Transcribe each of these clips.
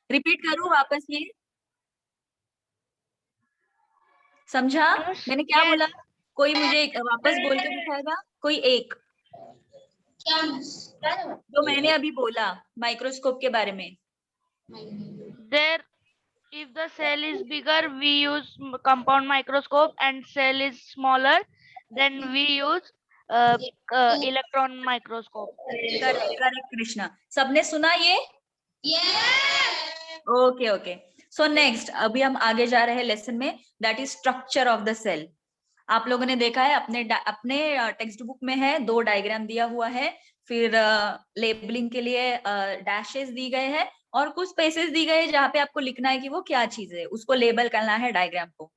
Repeat करूं वापस ये? समझा मैंने क्या Yes. बोला? कोई मुझे वापस बोल के दिखाएगा, कोई एक जो मैंने अभी बोला माइक्रोस्कोप के बारे में। There, if the cell is bigger, we use compound microscope, and cell is smaller, then we use electron microscope. Correct correct Krishna, सबने सुना ये? Okay okay. सो नेक्स्ट अभी हम आगे जा रहे हैं लेसन में, that is structure of the cell. आप लोगों ने देखा है अपने टेक्स्ट बुक में है, 2 डायग्राम दिया हुआ है, फिर लेबलिंग के लिए डैशेस दी गए हैं और कुछ स्पेसेस दी गए हैं जहाँ पे आपको लिखना है कि वो क्या चीज है, उसको लेबल करना है डायग्राम को।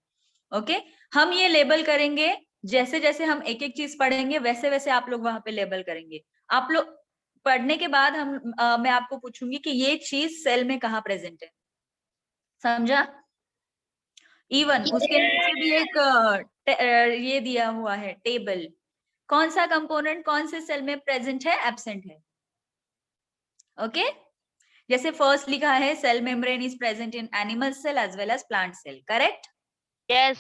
ओके हम ये लेबल करेंगे, जैसे जैसे हम एक एक चीज पढ़ेंगे वैसे वैसे आप लोग वहां पे लेबल करेंगे। आप लोग पढ़ने के बाद मैं आपको पूछूंगी कि ये चीज सेल में कहाँ प्रेजेंट है, समझा? इवन उसके नीचे भी एक ये दिया हुआ है टेबल, कौन सा कंपोनेंट कौन से सेल में प्रेजेंट है, एब्सेंट है। ओके जैसे फर्स्ट लिखा है cell membrane is present in animal cell as well as plant cell, correct? Yes.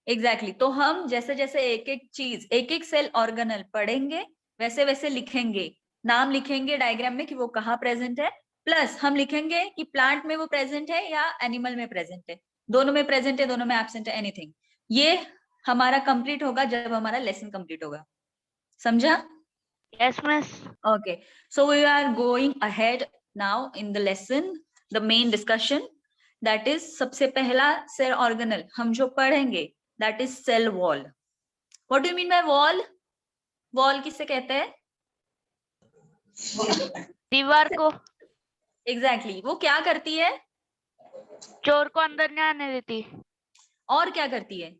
Exactly तो हम जैसे जैसे एक एक चीज एक एक सेल ऑर्गेनल पढ़ेंगे वैसे वैसे लिखेंगे, नाम लिखेंगे डायग्राम में कि वो कहाँ प्रेजेंट है, प्लस हम लिखेंगे कि प्लांट में वो प्रेजेंट है या एनिमल में प्रेजेंट है, दोनों में प्रेजेंट है, दोनों में एब्सेंट है, एनीथिंग। ये हमारा कंप्लीट होगा जब हमारा लेसन कंप्लीट होगा, समझा? Yes, miss. Okay, so we are going ahead now in the lesson, the main discussion, that is सबसे पहला सेल ऑर्गेनल हम जो पढ़ेंगे that is cell wall. What do you mean by wall? Wall किससे कहते हैं? दीवार को। Exactly, वो क्या करती है? चोर को अंदर नहीं आने देती। और क्या करती है?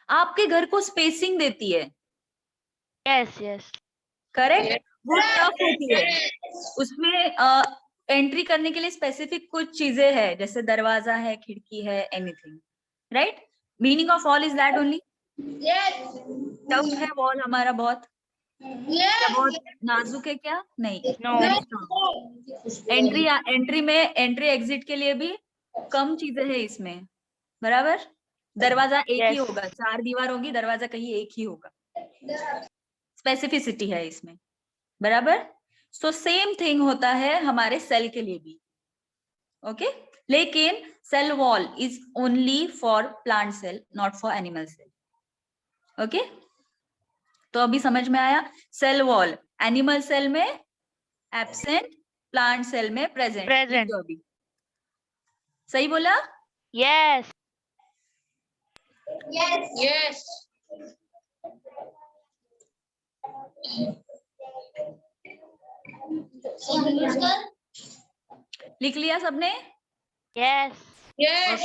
आपके घर को स्पेसिंग देती है। Yes, yes. करेक्ट, वो टफ होती है, उसमें एंट्री करने के लिए स्पेसिफिक कुछ चीजें हैं, जैसे दरवाजा है, खिड़की है, anything, right? Meaning of wall is that only. Tough है वॉल हमारा बहुत, क्या बहुत नाजुक है क्या? नहीं, No. Very strong. Entry exit के लिए भी कम चीजें हैं इसमें, बराबर? दरवाजा एक ही Yes. होगा, 4 दीवार होगी, दरवाजा कहीं एक ही होगा, स्पेसिफिसिटी है इसमें, बराबर? सो सेम थिंग होता है हमारे सेल के लिए भी, ओके लेकिन cell wall is only for plant cell, not for animal cell. Okay तो अभी समझ में आया, सेल वॉल एनिमल सेल में एब्सेंट, प्लांट सेल में प्रेजेंट। Present. अभी सही बोला? Yes. Yes. लिख लिया सबने? Yes. Yes.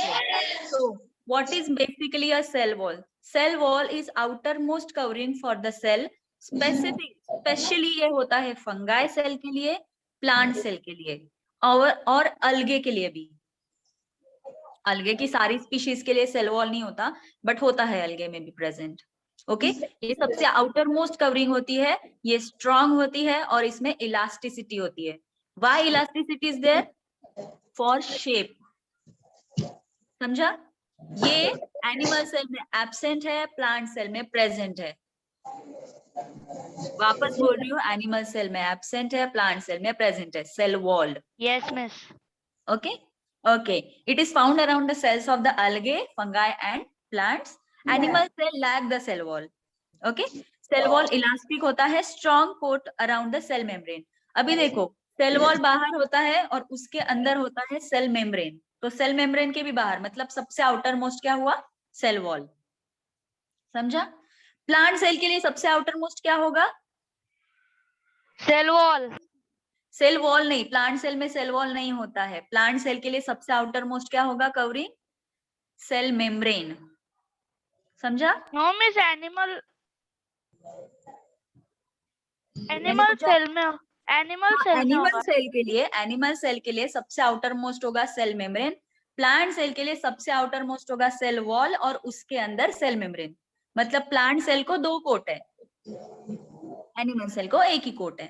So what is basically a cell wall? Cell wall is outermost covering for the cell. Specially ये होता है फंगाई सेल के लिए, प्लांट सेल के लिए और अलगे के लिए भी। अलगे की सारी स्पीशीज के लिए सेल वॉल नहीं होता, बट होता है अलगे में भी प्रेजेंट। ओके ये सबसे आउटर मोस्ट कवरिंग होती है, ये स्ट्रांग होती है और इसमें इलास्टिसिटी होती है। Why elasticity is there? For shape, समझा? ये एनिमल सेल में एब्सेंट है, प्लांट सेल में प्रेजेंट है। वापस बोल रही हूँ, एनिमल सेल में एब्सेंट है, प्लांट सेल में प्रेजेंट है, cell wall. Yes, miss. Okay, okay, it is found around the cells of the algae, fungi and plants. Animal cell lack the cell wall. Okay, cell wall elastic होता है, strong coat around the cell membrane. अभी देखो cell wall बाहर होता है और उसके अंदर होता है सेल मेम्ब्रेन, तो सेल मेम्ब्रेन के भी बाहर, मतलब सबसे आउटर मोस्ट क्या हुआ? सेल वॉल, समझा? प्लांट सेल के लिए सबसे आउटर मोस्ट क्या होगा? Cell wall. सेल वॉल नहीं, प्लांट सेल में सेल वॉल नहीं होता है। प्लांट सेल के लिए सबसे आउटर मोस्ट क्या होगा कवरिंग? सेल मेम्ब्रेन, समझा? No, miss. Animal मैंने पूछा cell में एनिमल सेल में होगा। एनिमल सेल के लिए सबसे आउटर मोस्ट होगा सेल मेम्ब्रेन, प्लांट सेल के लिए सबसे आउटर मोस्ट होगा सेल वॉल और उसके अंदर सेल मेम्ब्रेन। मतलब प्लांट सेल को 2 कोट है, एनिमल सेल को एक ही कोट है,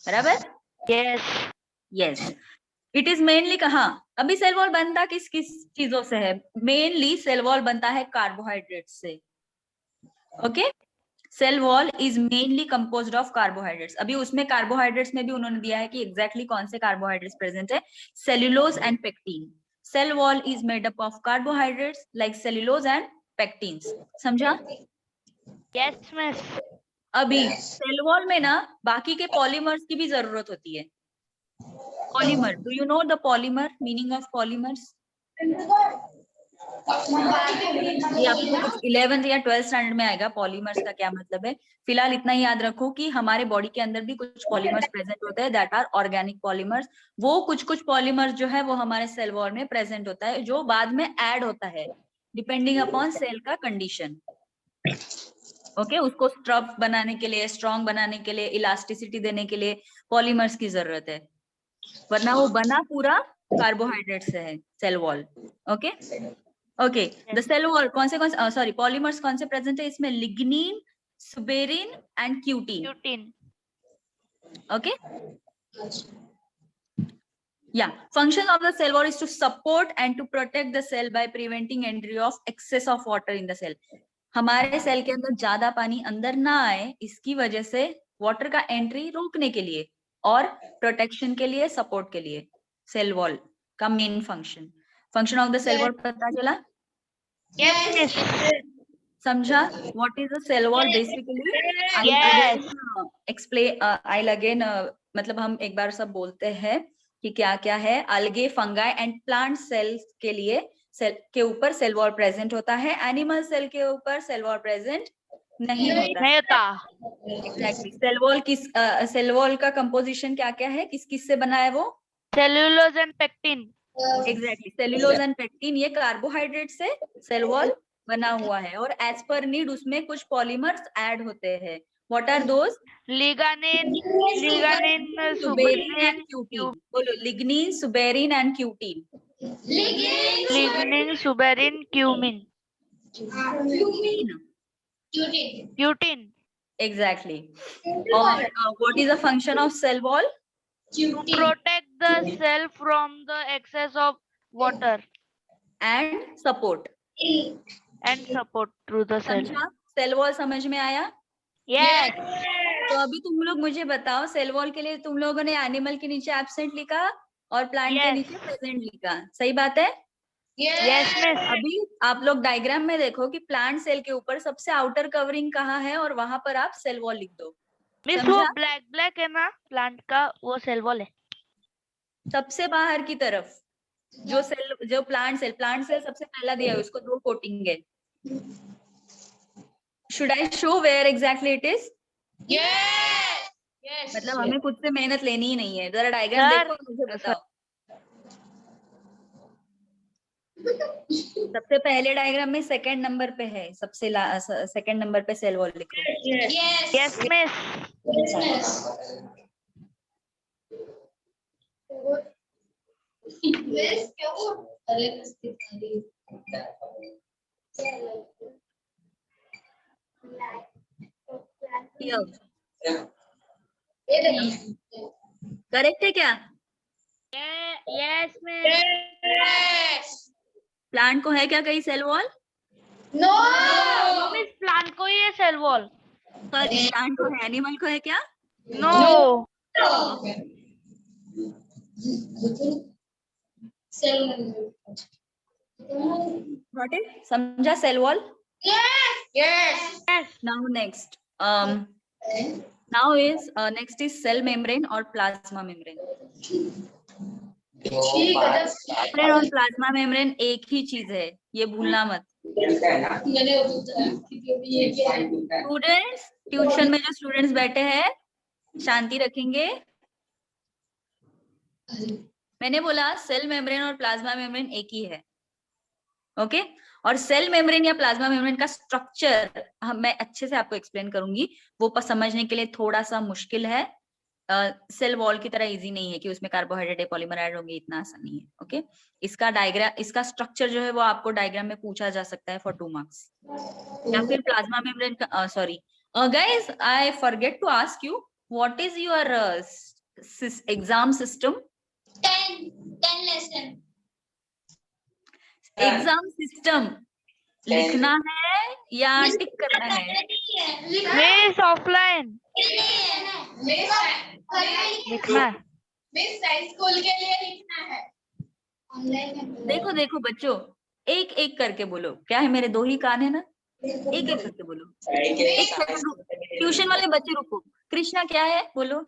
बराबर? Yes. Yes. It is mainly कहाँ, अभी सेल वॉल बनता किस किस चीजों से है? मेनली सेल वॉल बनता है कार्बोहाइड्रेट से। Okay, cell wall is mainly composed of carbohydrates. अभी उसमें कार्बोहाइड्रेट्स में भी उन्होंने दिया है कि एग्जैक्टली कौन से कार्बोहाइड्रेट्स प्रेजेंट है, cellulose and pectin. Cell wall is made up of carbohydrates like cellulose and pectins. समझा? Yes, miss. अभी सेल वॉल में ना बाकी के पॉलीमर्स की भी जरूरत होती है। Polymer, do you know the polymer, meaning of polymers? ये आपको कुछ 11th या 12th स्टैंडर्ड में आएगा, पॉलीमर्स का क्या मतलब है। फिलहाल इतना ही याद रखो कि हमारे बॉडी के अंदर भी कुछ पॉलीमर्स प्रेजेंट होते हैं, दैट आर ऑर्गेनिक पॉलीमर्स। वो कुछ पॉलीमर्स जो है वो हमारे सेल वॉल में प्रेजेंट होता है, जो बाद में ऐड होता है डिपेंडिंग अपॉन सेल का कंडीशन। ओके, उसको स्ट्रफ बनाने के लिए, स्ट्रॉन्ग बनाने के लिए, इलास्टिसिटी देने के लिए पॉलीमर्स की जरूरत है, वरना वो बना पूरा कार्बोहाइड्रेट से है cell wall. Okay okay, the cell wall कौन से सॉरी पॉलीमर्स कौन से प्रेजेंट है इसमें? Lignin, suberin and cutin. Cutin. Okay, yeah, function of the cell wall is to support and to protect the cell by preventing entry of excess of water in the cell. हमारे cell के अंदर ज्यादा पानी अंदर ना आए, इसकी वजह से वाटर का एंट्री रोकने के लिए और प्रोटेक्शन के लिए, सपोर्ट के लिए सेल वॉल का main function of the cell wall पता चला? Yes, miss. समझा? What is a cell wall basically? Yes. Explain I again, मतलब हम एक बार सब बोलते हैं कि क्या क्या है। अलगे, फंगाई एंड प्लांट सेल्स के लिए सेल के ऊपर सेल वॉल प्रेजेंट होता है, एनिमल सेल के ऊपर सेल वॉल प्रेजेंट नहीं होता। नहीं होता। एग्जैक्टली, सेल वॉल का कंपोजिशन क्या क्या है, किस किस से बना है वो? Cellulose and pectin. Exactly, cellulose and pectin, ये कार्बोहाइड्रेट से सेल वॉल बना हुआ है, और एज पर नीड उसमें कुछ पॉलीमर्स ऐड होते हैं। What are those? Liganin, suberin suberin, and cutin. बोलो, lignin, suberin and cutin. lignin, suberin, cumin. Cutin. Exactly. और what is the function of cell wall? To protect the cell from the excess of water and support. and support through the cell. समझा? Cell wall समझ में आया? Yes. तो अभी तुम लोग मुझे बताओ, सेल वॉल के लिए तुम लोगों ने एनिमल के नीचे एब्सेंट लिखा और प्लांट के Yes. नीचे प्रेजेंट लिखा, सही बात है? Yes, miss. अभी आप लोग डायग्राम में देखो कि प्लांट सेल के ऊपर सबसे आउटर कवरिंग कहाँ है, और वहां पर आप सेल वॉल लिख दो। मिस वो समझा? ब्लैक है ना प्लांट का, वो सेल वॉल है। सबसे बाहर की तरफ जो प्लांट सेल सबसे पहला दिया है, उसको 2 कोटिंग है। Should I show where exactly it is? मतलब हमें खुद से मेहनत लेनी ही नहीं है, जरा डायग्राम Sir, देखो और मुझे बताओ। सबसे पहले डायग्राम में सेकंड नंबर पे है, सेकंड नंबर पे सेल वॉल लिखो। yes, miss. करेक्ट है क्या? Yes, miss. प्लांट को है क्या कहीं cell wall? No, miss plant को ही है सेल वॉल। सॉरी, प्लांट को है, एनिमल को है क्या? No. Got it? समझा cell wall? Yes. Now next, next is cell membrane और plasma membrane. membrane और plasma membrane एक ही चीज है, ये भूलना मत। स्टूडेंट्स, ट्यूशन में जो स्टूडेंट्स बैठे हैं शांति रखेंगे। मैंने बोला सेल मेम्ब्रेन और प्लाज्मा मेम्ब्रेन एक ही है, ओके? और सेल मेम्ब्रेन या प्लाज्मा मेम्ब्रेन का स्ट्रक्चर मैं अच्छे से आपको एक्सप्लेन करूंगी, वो समझने के लिए थोड़ा सा मुश्किल है। सेल वॉल की तरह इजी नहीं है कि उसमें कार्बोहाइड्रेट पॉलीमर ऐड होंगे, इतना आसान नहीं है, ओके? इसका स्ट्रक्चर जो है वो आपको डायग्राम में पूछा जा सकता है फॉर 2 मार्क्स। या फिर प्लाज्मा मेम्ब्रेन का Guys, I forget to ask you, what is your exam system? 10 lesson. Exam system लिखना है या टिक करना है? मिस ऑफलाइन लिखना है। स्कूल के लिए लिखना है। देखो देखो बच्चों, एक एक करके बोलो। क्या है, मेरे 2 ही कान है ना, एक एक करके बोलो। एक सेकंड, ट्यूशन वाले बच्चे रुको। कृष्णा क्या है, बोलो।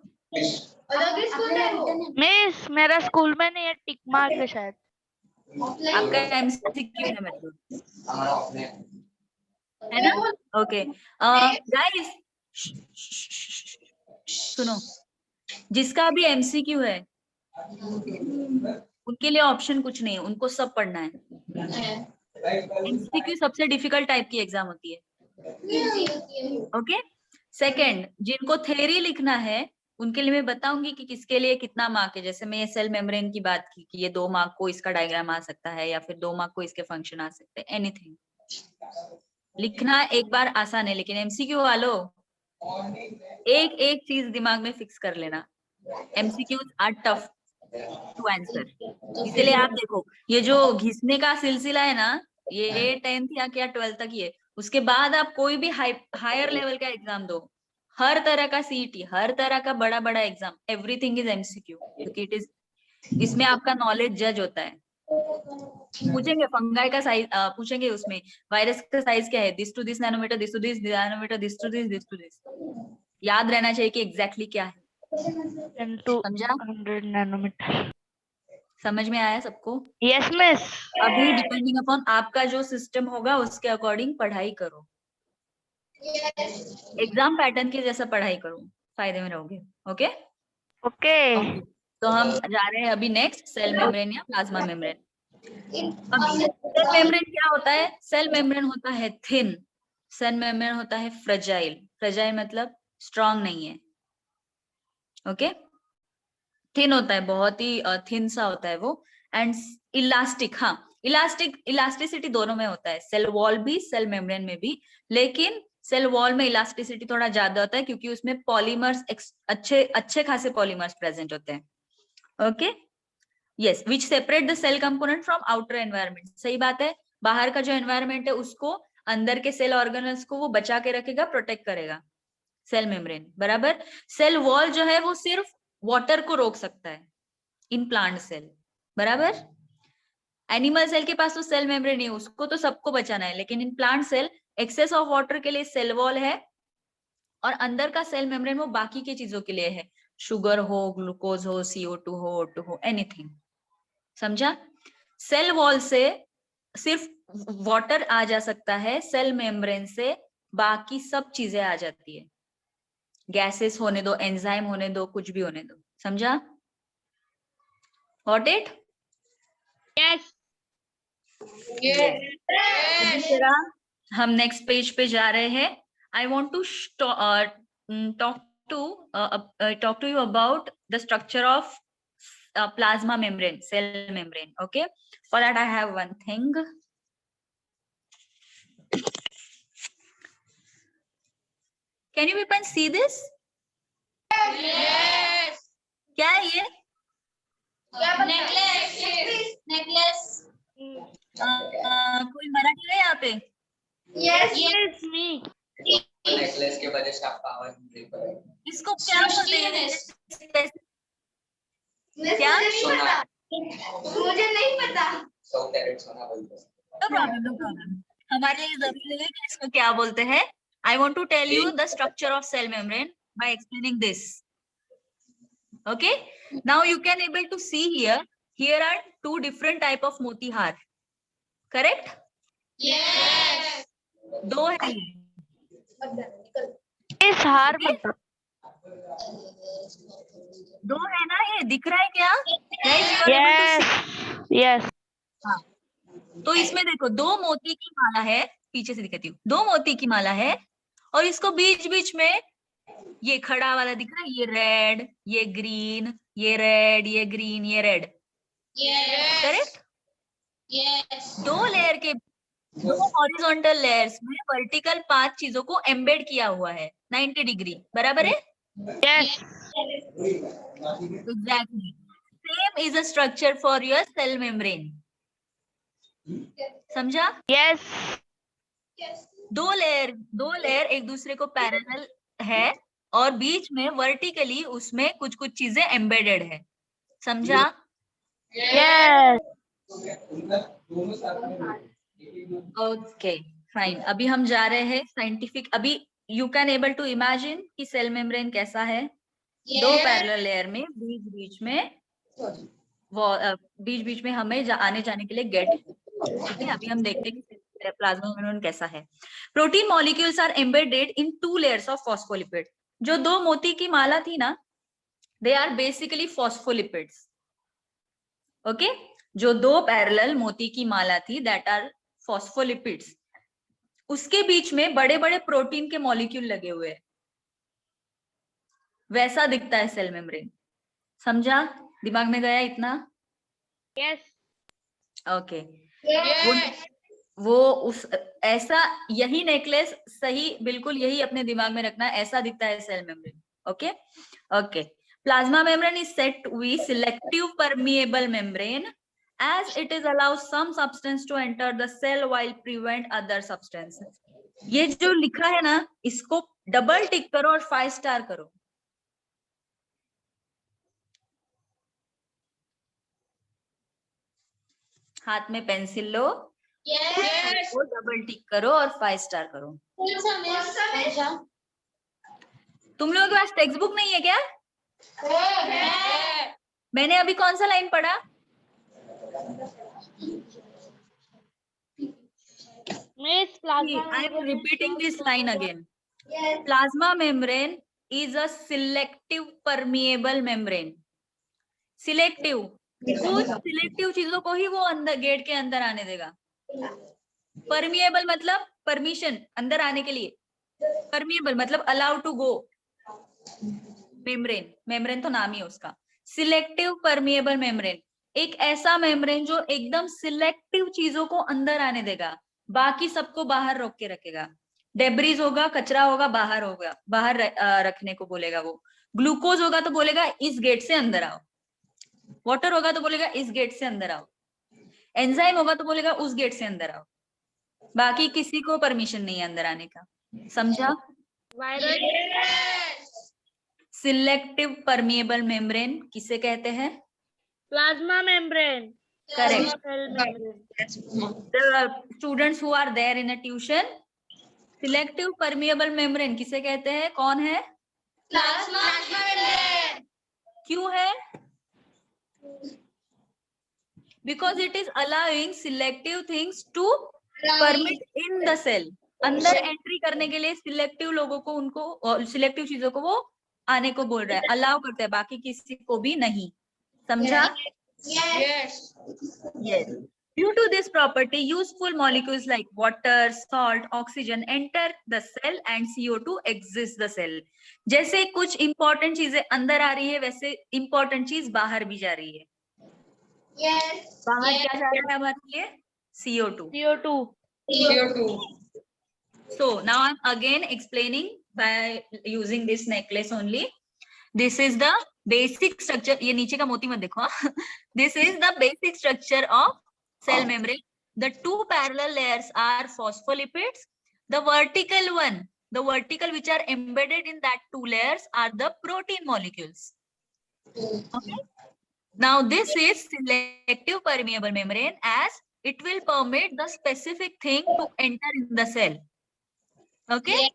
मिस मेरा स्कूल में नहीं है, टिक मार्क है शायद। आपका एमसीक्यू है मतलब, है ना? ओके गाइस, सुनो, जिसका भी एमसीक्यू है उनके लिए ऑप्शन कुछ नहीं है, उनको सब पढ़ना है। एमसीक्यू सबसे डिफिकल्ट टाइप की एग्जाम होती है। ओके, सेकंड, जिनको थ्योरी लिखना है उनके लिए मैं बताऊंगी कि किसके लिए कितना मार्क है। जैसे मैं ये सेल मेम्ब्रेन की बात की कि ये 2 मार्क को इसका डायग्राम आ सकता है या फिर 2 मार्क को इसके फंक्शन आ सकते हैं, एनीथिंग। लिखना एक बार आसान है, लेकिन एमसीक्यू वालों एक एक चीज दिमाग में फिक्स कर लेना। MCQs are tough to answer. इसीलिए आप देखो, ये जो घिसने का सिलसिला है ना, ये 10th या क्या 12th तक ही है। उसके बाद आप कोई भी हायर लेवल का एग्जाम दो, हर तरह का सीईटी, हर तरह का बड़ा बड़ा एग्जाम, एवरीथिंग इज एमसीक्यू, क्योंकि इट इज, इसमें आपका नॉलेज जज होता है। पूछेंगे फंगाई का साइज, पूछेंगे उसमें वायरस का साइज क्या है, this to this nanometre, this to this nanometre, this to this, this to this. याद रहना चाहिए कि एग्जैक्टली क्या है। 10 to समझा? 100 नैनोमीटर। समझ में आया सबको? Yes miss. अभी डिपेंडिंग अपॉन आपका जो सिस्टम होगा उसके अकॉर्डिंग पढ़ाई करो। एग्जाम पैटर्न के जैसा पढ़ाई करो, फायदे में रहोगे। ओके ओके तो हम जा रहे हैं अभी नेक्स्ट, सेल मेम्ब्रेन या प्लाज्मा मेम्ब्रेन। अभी सेल मेम्ब्रेन क्या होता है? सेल मेम्ब्रेन होता है थिन, सेल मेम्ब्रेन होता है फ्रेजाइल। फ्रेजाइल मतलब स्ट्रांग नहीं है। ओके, थिन होता है, बहुत ही थिन सा होता है वो। एंड इलास्टिक, हाँ इलास्टिसिटी दोनों में होता है, सेल वॉल भी सेल मेम्ब्रेन में भी। लेकिन सेल वॉल में इलास्टिसिटी थोड़ा ज्यादा होता है क्योंकि उसमें पॉलीमर्स, अच्छे खासे पॉलीमर्स प्रेजेंट होते हैं। Okay, yes, which separate the cell component from outer environment. सही बात है, बाहर का जो एनवायरनमेंट है उसको, अंदर के सेल ऑर्गेनल्स को वो बचा के रखेगा, प्रोटेक्ट करेगा, सेल मेम्ब्रेन। बराबर, सेल वॉल जो है वो सिर्फ वाटर को रोक सकता है इन प्लांट सेल। बराबर, एनिमल सेल के पास तो सेल मेम्ब्रेन नहीं है, उसको तो सबको बचाना है, लेकिन इन plant cell excess of water के लिए सेल वॉल है, और अंदर का सेल मेम्ब्रेन वो बाकी की चीजों के लिए है, शुगर हो, ग्लूकोज हो, CO2 हो, O2 हो, एनीथिंग। समझा? सेल वॉल से सिर्फ वाटर आ जा सकता है, सेल मेम्ब्रेन से बाकी सब चीजें आ जाती है, गैसेस होने दो, एंजाइम होने दो, कुछ भी होने दो। समझा? Got it? यस अभी जरा हम नेक्स्ट पेज पे जा रहे हैं। I want to talk to you about the structure of plasma membrane, cell membrane. Okay, for that I have one thing. Can you people see this? Yes. क्या है ये? नेकलेस। कोई मराठी है यहाँ पे? यस मी। नेकलेस के वजह से आपका आवाज ब्रेक हो रहा है। इसको क्या बोलते हैं? क्या? सोना। मुझे नहीं पता। 100 कैरेट सोना बोलते हैं। No problem, no problem. हमारे लिए जरूरी है कि इसको क्या बोलते हैं। I want to tell you the structure of cell membrane by explaining this. Okay, now you can able to see here. Here are 2 different type of Motihar. Correct? Yes. 2 है ये. इस हार Okay? 2 है ना, ये दिख रहा है क्या? Guys, you are able to see. Yes हाँ, तो इसमें देखो 2 मोती की माला है, पीछे से दिखाती हूँ। 2 मोती की माला है और इसको बीच बीच में ये खड़ा वाला दिख रहा है, ये रेड, ये ग्रीन, ये रेड, ये ग्रीन, ये red. Yes. Correct? Yes. 2 layer के दो हॉरिजॉन्टल लेयर्स में वर्टिकल 5 चीजों को एम्बेड किया हुआ है 90 डिग्री, बराबर है? Yes. Exactly. Same is a structure for your cell membrane. समझा? Yes. दो लेयर एक दूसरे को पैरेलल है और बीच में वर्टिकली उसमें कुछ कुछ चीजें एम्बेडेड है, समझा? Yes. Okay fine. अभी हम जा रहे हैं साइंटिफिक। अभी you can able to imagine कि सेल मेम्ब्रेन कैसा है। दो पैरेलल लेयर में बीच बीच में हमें आने जाने के लिए गेट, ठीक है? अभी हम देखते हैं कि प्लाज्मा मेम्ब्रेन कैसा है। Protein molecules are embedded in 2 layers of phospholipid. जो दो मोती की माला थी ना, they are basically phospholipids. Okay, जो दो पैरेलल मोती की माला थी दैट आर फॉस्फोलिपिड्स। उसके बीच में बड़े बड़े प्रोटीन के मॉलिक्यूल लगे हुए हैं, वैसा दिखता है सेल मेम्ब्रेन। समझा? दिमाग में गया इतना? Yes. ओके। वो उस ऐसा, यही नेकलेस सही, बिल्कुल यही अपने दिमाग में रखना, ऐसा दिखता है cell membrane. Okay okay. Plasma membrane is said to be selective permeable membrane as it is allows some substance to enter the cell while prevent other substances. ये जो लिखा है ना, इसको डबल टिक करो और 5 स्टार करो। हाथ में पेंसिल लो, वो डबल टिक करो और 5 स्टार करो। तुम लोगों के पास टेक्स्ट बुक नहीं है क्या? मैंने अभी कौन सा लाइन पढ़ा? Miss, plasma I am membrane repeating shows this line again. Plasma membrane is a selective permeable membrane. Selective, कुछ सिलेक्टिव चीजों को ही वो अंदर गेट के अंदर आने देगा। परमिएबल मतलब परमिशन, अंदर आने के लिए। परमिएबल मतलब अलाउ टू गो। मेम्ब्रेन तो नाम ही है उसका। सिलेक्टिव परमिएबल मेम्ब्रेन, एक ऐसा मेम्ब्रेन जो एकदम सिलेक्टिव चीजों को अंदर आने देगा, बाकी सबको बाहर रोक के रखेगा। डेब्रीज होगा, कचरा होगा, बाहर रखने को बोलेगा वो। ग्लूकोज होगा तो बोलेगा इस गेट से अंदर आओ। वाटर होगा तो बोलेगा इस गेट से अंदर आओ। एंजाइम होगा तो बोलेगा उस गेट से अंदर आओ। बाकी किसी को परमिशन नहीं है अंदर आने का। समझा? सिलेक्टिव परमिएबल मेम्ब्रेन किसे कहते हैं? Plasma membrane. Correct. Cell membrane. The students who are there in a tuition, selective permeable membrane किसे कहते हैं? कौन है? Plasma membrane. क्यों है? Because it is allowing selective things to permit in the cell. अंदर एंट्री करने के लिए सिलेक्टिव लोगों को, उनको सिलेक्टिव चीजों को वो आने को बोल रहा है, अलाउ करता है, बाकी किसी को भी नहीं। समझा? Yes. Yes. Due to this property, useful molecules like water, salt, oxygen enter the cell and CO2 exits the cell. जैसे कुछ इंपॉर्टेंट चीजें अंदर आ रही है, वैसे इंपॉर्टेंट चीज बाहर भी जा रही है। Yes. बाहर क्या जा रहा है हमारे लिए? CO2. CO2. So now I'm again explaining by using this necklace only. This is the basic structure. ये नीचे का मोती मत देखो। This is the basic structure of cell membrane. The two parallel layers are phospholipids. The vertical which are embedded in that two layers are the protein molecules. Okay. Now this is selective permeable membrane as it will permit the specific thing to enter in the cell. Okay.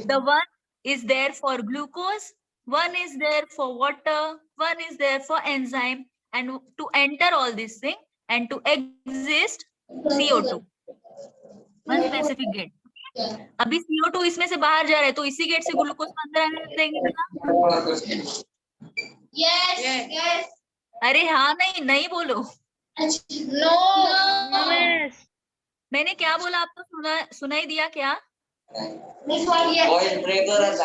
The one is there for glucose, one is there for water, one is there for enzyme, and to enter all these things and to exist CO2. One specific gate. अभी CO2 इसमें से बाहर जा रहा है तो इसी gate से ग्लूकोज को अंदर आने देंगे ना? Yes. अरे हाँ नहीं बोलो। No. Yes. मैंने क्या बोला आपको सुनाई दिया क्या? वॉइस ब्रेक हो रहा था।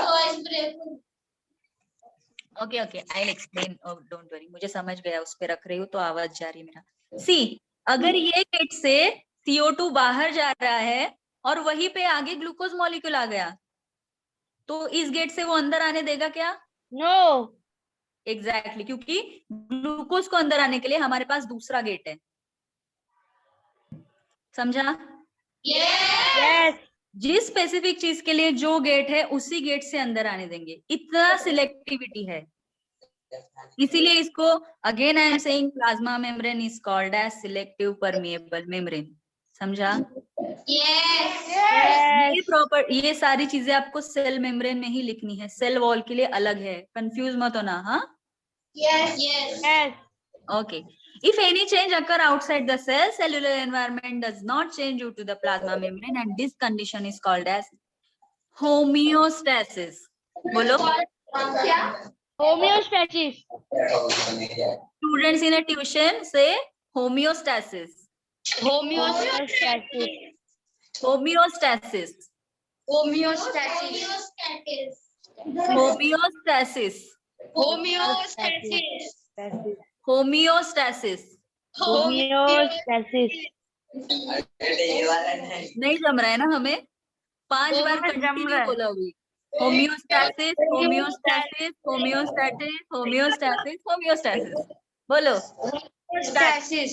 Okay I explain, don't worry, मुझे समझ गया, उस पे रख रही हूँ तो आवाज जा रही है मेरा। सी, अगर ये गेट से CO2 बाहर जा रहा है और वहीं पे आगे ग्लूकोज मॉलिक्यूल आ गया, तो इस गेट से वो अंदर आने देगा क्या? No. एग्जैक्टली क्योंकि ग्लूकोज को अंदर आने के लिए हमारे पास दूसरा गेट है। समझा? Yes. जिस स्पेसिफिक चीज के लिए जो गेट है उसी गेट से अंदर आने देंगे, इतना सिलेक्टिविटी है। इसीलिए इसको again I am saying plasma membrane is called as selective permeable membrane. समझा? ये प्रॉपर, ये सारी चीजें आपको सेल मेम्ब्रेन में ही लिखनी है, सेल वॉल के लिए अलग है, कंफ्यूज मत होना। हाँ, Yes. okay. If any change occur outside the cell, cellular environment does not change due to the plasma membrane, and this condition is called as homeostasis. बोलो, Homeostasis. students in a tuition say homeostasis. Homeostasis. Homeostasis. Homeostasis. Homeostasis. Homeostasis. Homeostasis. Homeostasis. ये वाला नहीं। नहीं जम रहा है ना हमें? 5 बार जम कंटिन्यू रहा है। बोला अभी। Homeostasis, homeostasis, homeostasis, homeostasis, homeostasis. बोलो। Homeostasis.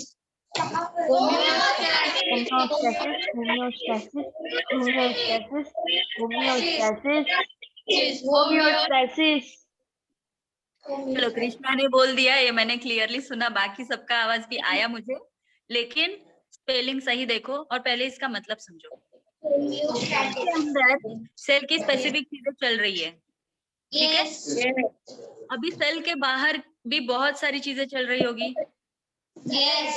Homeostasis. Homeostasis. Homeostasis. Homeostasis. Homeostasis. चलो, कृष्णा ने बोल दिया, ये मैंने क्लियरली सुना, बाकी सबका आवाज भी आया मुझे, लेकिन स्पेलिंग सही देखो और पहले इसका मतलब समझो। इसके अंदर सेल की स्पेसिफिक चीजें चल रही है, ठीक है? अभी सेल के बाहर भी बहुत सारी चीजें चल रही होगी। Yes.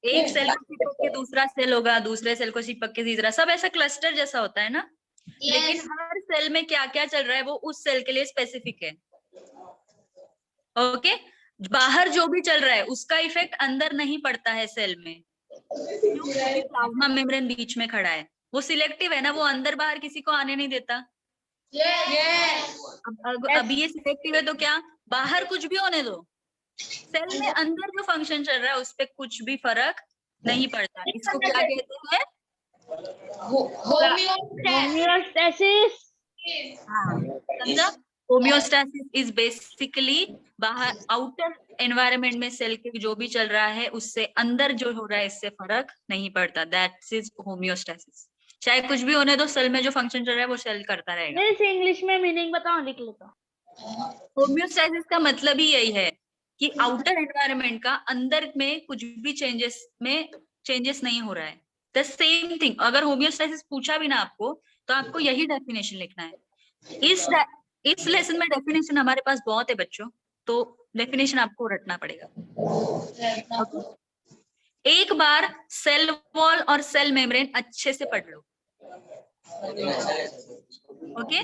एक सेल को चिपक के दूसरा सेल होगा, दूसरे सेल को चिपक के तीसरा, सब ऐसा क्लस्टर जैसा होता है ना। लेकिन हर सेल में क्या क्या चल रहा है वो उस सेल के लिए स्पेसिफिक है। ओके, बाहर जो भी चल रहा है उसका इफेक्ट अंदर नहीं पड़ता है सेल में, क्योंकि प्लाज्मा मेम्ब्रेन बीच में खड़ा है, वो सिलेक्टिव है ना, वो अंदर बाहर किसी को आने नहीं देता। अभी ये सिलेक्टिव है तो क्या, बाहर कुछ भी होने दो, सेल में अंदर जो फंक्शन चल रहा है उस पर कुछ भी फर्क नहीं पड़ता। इसको क्या कहते हैं? Homeostasis. हाँ, समझा? होम्योस्टैसिस इज बेसिकली बाहर आउटर एनवायरनमेंट में सेल के जो भी चल रहा है उससे अंदर जो हो रहा है इससे फर्क नहीं पड़ता। That is homeostasis. चाहे कुछ भी होने दो, सेल में जो फंक्शन चल रहा है वो सेल करता रहेगा। मिस इंग्लिश में मीनिंग बताओ, लिख लेता। होम्योस्टैसिस का मतलब ही यही है कि आउटर एनवायरनमेंट का अंदर में कुछ भी चेंजेस नहीं हो रहा है। द सेम थिंग, अगर होम्योस्टैसिस पूछा भी ना आपको तो आपको यही डेफिनेशन लिखना है। इस लेसन में डेफिनेशन हमारे पास बहुत है बच्चों, तो डेफिनेशन आपको रटना पड़ेगा। एक बार सेल वॉल और सेल मेम्ब्रेन अच्छे से पढ़ लो। ओके,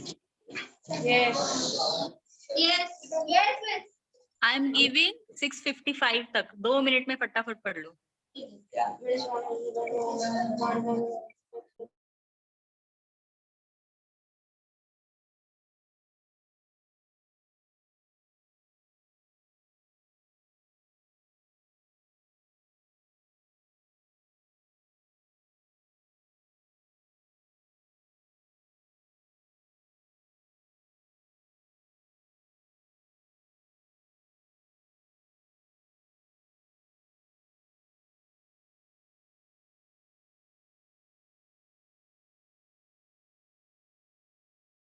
आई एम गिविंग 6:55 तक, 2 मिनट में फटाफट पढ़ लो।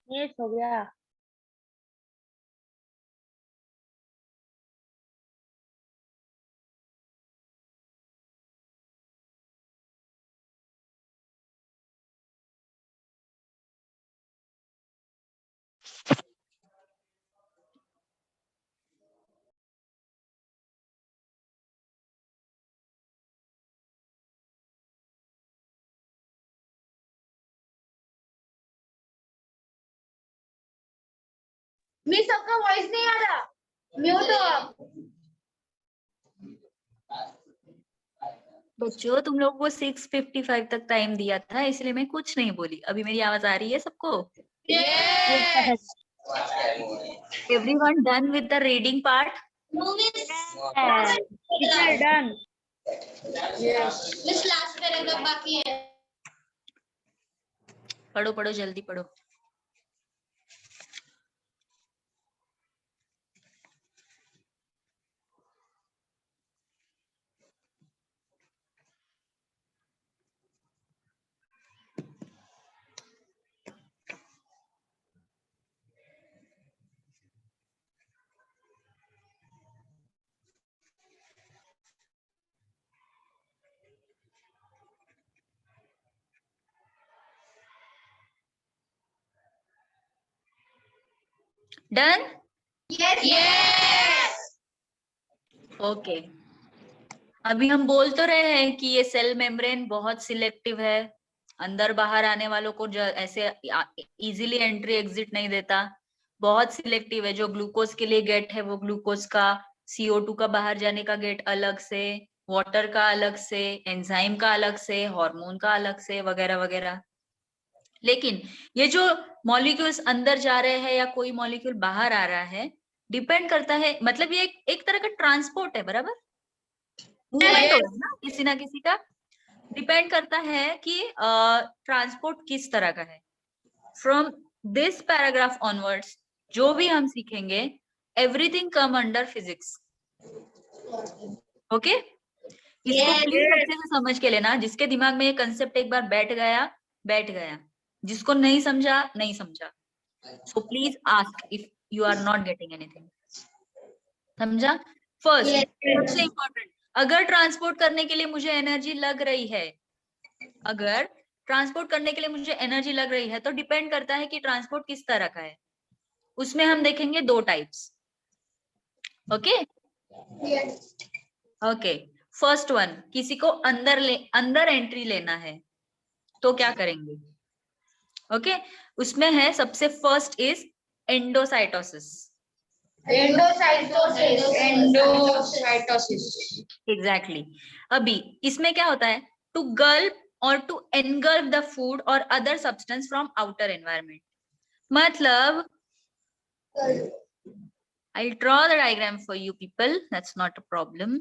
ये हो गया। मिस आपका वॉइस नहीं आ रहा, म्यूट हो आप। बच्चों, तुम लोग को 6:55 तक टाइम दिया था, इसलिए मैं कुछ नहीं बोली। अभी मेरी आवाज आ रही है सबको? Everyone done with the reading part? Teacher done. Miss last paragraph बाकी है. पढ़ो पढ़ो जल्दी पढ़ो. डन. Yes. ओके. अभी हम बोल तो रहे हैं कि ये सेल मेम्ब्रेन बहुत सिलेक्टिव है, अंदर बाहर आने वालों को ऐसे इजीली एंट्री एग्जिट नहीं देता, बहुत सिलेक्टिव है. जो ग्लूकोज के लिए गेट है वो ग्लूकोज का, CO2 का बाहर जाने का गेट अलग से, वाटर का अलग से, एंजाइम का अलग से, हार्मोन का अलग से, वगैरह वगैरह. लेकिन ये जो मॉलिक्यूल्स अंदर जा रहे हैं या कोई मॉलिक्यूल बाहर आ रहा है, डिपेंड करता है, मतलब ये एक तरह का ट्रांसपोर्ट है, बराबर. मूवमेंट हो रहा है ना किसी ना किसी का. डिपेंड करता है कि ट्रांसपोर्ट किस तरह का है. फ्रॉम दिस पैराग्राफ ऑनवर्ड्स जो भी हम सीखेंगे, everything come under physics. Okay, इसको प्लीज अच्छे से समझ के लेना. जिसके दिमाग में ये कंसेप्ट एक बार बैठ गया, जिसको नहीं समझा नहीं समझा. So please ask if you are not getting anything. समझा? फर्स्ट सबसे इम्पोर्टेंट, अगर ट्रांसपोर्ट करने के लिए मुझे एनर्जी लग रही है, अगर ट्रांसपोर्ट करने के लिए मुझे एनर्जी लग रही है, तो डिपेंड करता है कि ट्रांसपोर्ट किस तरह का है. उसमें हम देखेंगे दो types. Okay okay. First one, किसी को अंदर एंट्री लेना है तो क्या करेंगे. ओके उसमें है सबसे फर्स्ट इज एंडोसाइटोसिस. एग्जैक्टली. अभी इसमें क्या होता है, टू गल्प और टू एनगल्फ द फूड और other substance from outer environment. मतलब I'll draw the diagram for you people, that's not a problem.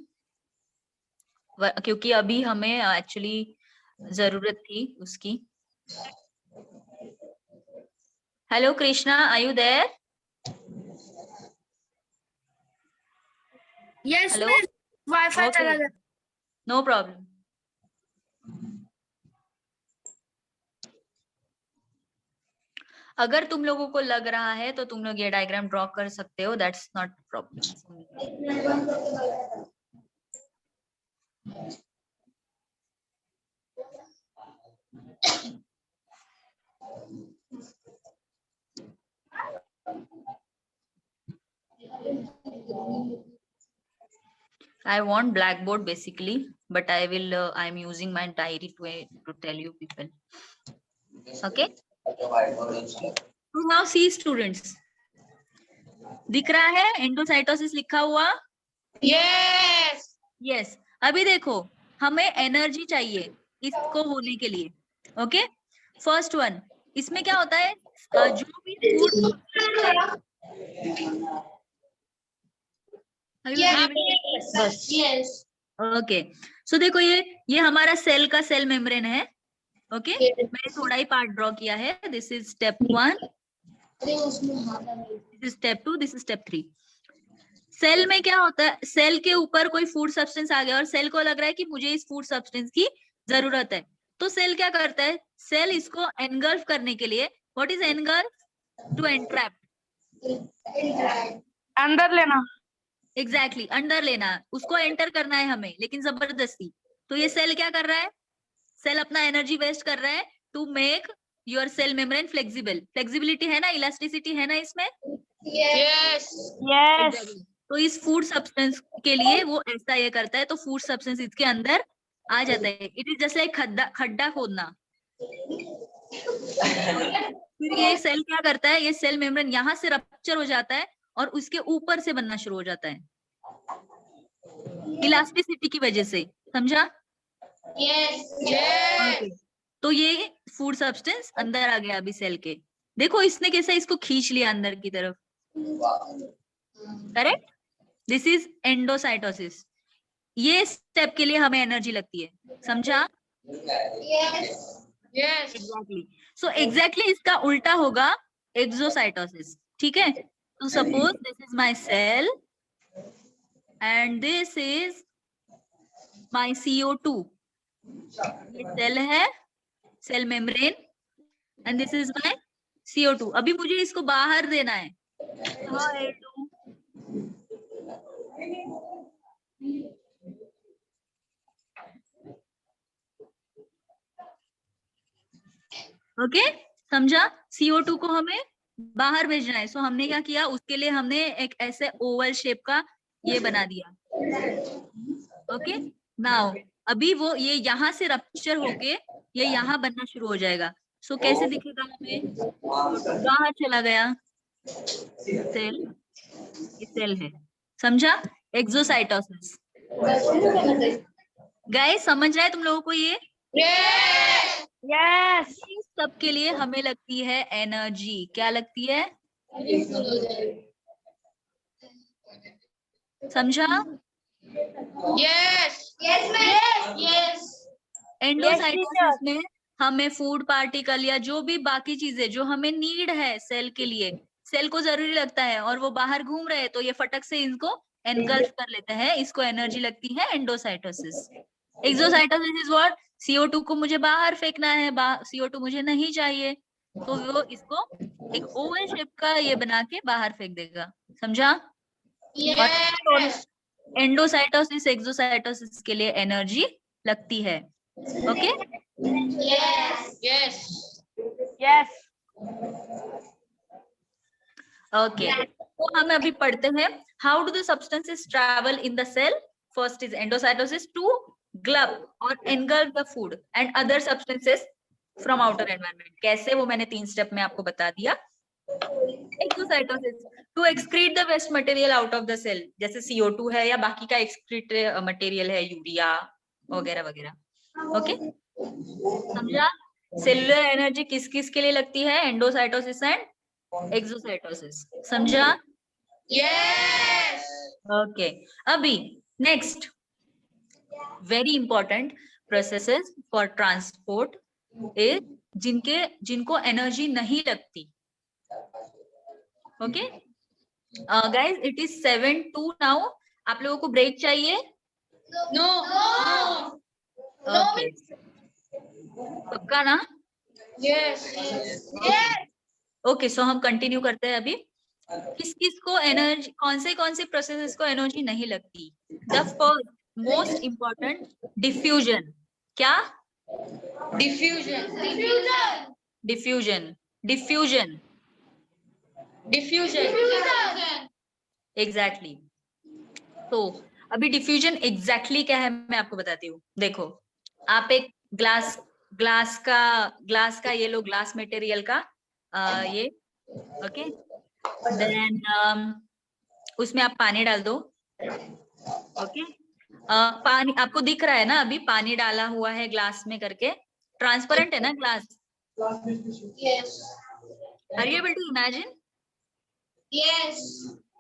क्योंकि अभी हमें एक्चुअली जरूरत थी उसकी. Hello Krishna, are you there? Yes, hello. miss. Wi-Fi चला गया. No problem. अगर तुम लोगों को लग रहा है तो तुम लोग ये डायग्राम ड्रॉ कर सकते हो, that's not problem. I want blackboard basically, but I will. I'm using my diary to tell you people. Okay. So now see students. दिख रहा है एंडोसाइटोसिस लिखा हुआ? Yes. यस. अभी देखो, हमें एनर्जी चाहिए इसको होने के लिए. ओके फर्स्ट वन, इसमें क्या होता है, जो भी फूड. Yes. ओके सो देखो, ये हमारा सेल का सेल मेम्ब्रेन है. ओके मैंने थोड़ा ही पार्ट ड्रॉ किया है. This is step 1, this is step 2, this is step 3. Cell में क्या होता है, सेल के ऊपर कोई फूड सब्सटेंस आ गया और सेल को लग रहा है कि मुझे इस फूड सब्सटेंस की जरूरत है, तो सेल क्या करता है, सेल इसको एनगल्फ करने के लिए, what is engulf? To entrap. अंदर लेना. एग्जैक्टली अंदर लेना, उसको एंटर करना है हमें, लेकिन जबरदस्ती. तो ये सेल क्या कर रहा है, सेल अपना एनर्जी वेस्ट कर रहा है to make your cell membrane flexible. Flexibility है ना, इलास्टिसिटी है ना इसमें. Yes. Yes. तो इस फूड सब्सटेंस के लिए वो ऐसा ये करता है, तो फूड सब्सटेंस इसके अंदर आ जाता है. इट इज जस्ट लाइक खड्डा खोदना. फिर ये सेल क्या करता है, ये सेल मेम्ब्रेन यहाँ से रप्चर हो जाता है और उसके ऊपर से बनना शुरू हो जाता है, इलास्टिसिटी की वजह से. समझा? Yes. तो ये फूड सब्सटेंस अंदर आ गया अभी सेल के. देखो इसने कैसे इसको खींच लिया अंदर की तरफ. करेक्ट. This is endocytosis. ये स्टेप के लिए हमें एनर्जी लगती है, समझा? Yes. एग्जैक्टली। सो एग्जैक्टली इसका उल्टा होगा एक्सोसाइटोसिस, ठीक है? तो suppose this is my cell and this is my CO2। ये सेल है, cell membrane, and this is my CO2। अभी मुझे इसको बाहर देना है। हाँ, A2। ओके, समझा? CO2 को हमें बाहर भेजना है। सो हमने क्या किया, उसके लिए हमने एक ऐसे ओवल शेप का ये बना दिया। ओके, नाउ अभी वो ये यहाँ से रप्चर होके ये यहाँ बनना शुरू हो जाएगा। सो कैसे दिखेगा हमें? बाहर चला गया सेल, ये सेल है, समझा? एक्सोसाइटोसिस। गाइस समझ रहा है तुम लोगों को ये? Yes. इस सब के लिए हमें लगती है एनर्जी। क्या लगती है? समझा? Yes. Yes, ma'am. Yes. Endocytosis में हमें फूड पार्टिकल या जो भी बाकी चीजें जो हमें नीड है सेल के लिए, सेल को जरूरी लगता है और वो बाहर घूम रहे हैं, तो ये फटक से इनको एनगल्फ कर लेते हैं, इसको एनर्जी लगती है endocytosis. Exocytosis is what? CO2 को मुझे बाहर फेंकना है, CO2 मुझे नहीं चाहिए, तो वो इसको एक ओवल शेप का ये बना के बाहर फेंक देगा, समझा? Yes. एंडोसाइटोसिस एक्सोसाइटोसिस के लिए एनर्जी लगती है। Okay, Yes. Yes. Yes. Okay. तो हम अभी पढ़ते हैं how do the substances travel in the cell. First is endocytosis to glob और engulf the food and other substances from outer environment. कैसे, वो मैंने 3 स्टेप में आपको बता दिया। Exocytosis to excrete the waste material out of the cell, जैसे CO2 है या बाकी का एक्सक्रीट मटेरियल है, यूरिया वगैरह वगैरह। ओके, समझा? सेलुलर एनर्जी किस किस के लिए लगती है? एंडोसाइटोसिस एंड एक्सोसाइटोसिस, समझा? Yes. ओके, अभी next very important processes for transport is जिनको एनर्जी नहीं लगती। Okay guys, it is 7:02 now. आप लोगों को ब्रेक चाहिए? No. No. ओके, पक्का ना? Yes. Yes. ओके, सो हम कंटिन्यू करते हैं अभी। किस किस को एनर्जी, कौन से प्रोसेसेस को एनर्जी नहीं लगती? The first most important, diffusion. क्या? Diffusion. Diffusion. Diffusion, diffusion, Diffusion. Exactly. तो अभी डिफ्यूजन एग्जैक्टली क्या है मैं आपको बताती हूँ। देखो, आप एक ग्लास का ये लो, ग्लास मटेरियल का ये, ओके, देन उसमें आप पानी डाल दो। ओके, पानी आपको दिख रहा है ना? अभी पानी डाला हुआ है ग्लास में करके, ट्रांसपेरेंट है ना glass? Yes. Are you able to imagine? Yes.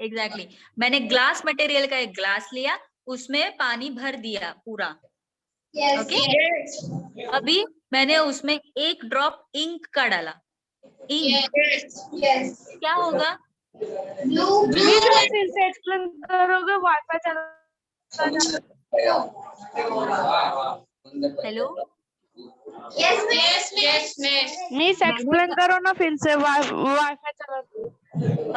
Exactly. मैंने ग्लास मटेरियल का एक ग्लास लिया, उसमें पानी भर दिया पूरा। Yes. Okay. Yes. अभी मैंने उसमें 1 ड्रॉप इंक का डाला। Ink Yes. Yes. क्या होगा? Blue. Please फिर से explain करोगे? वाईफाई चला। Hello, Yes. Yes. Yes. Yes. Miss explain करो ना फिर से, वाईफाई चला।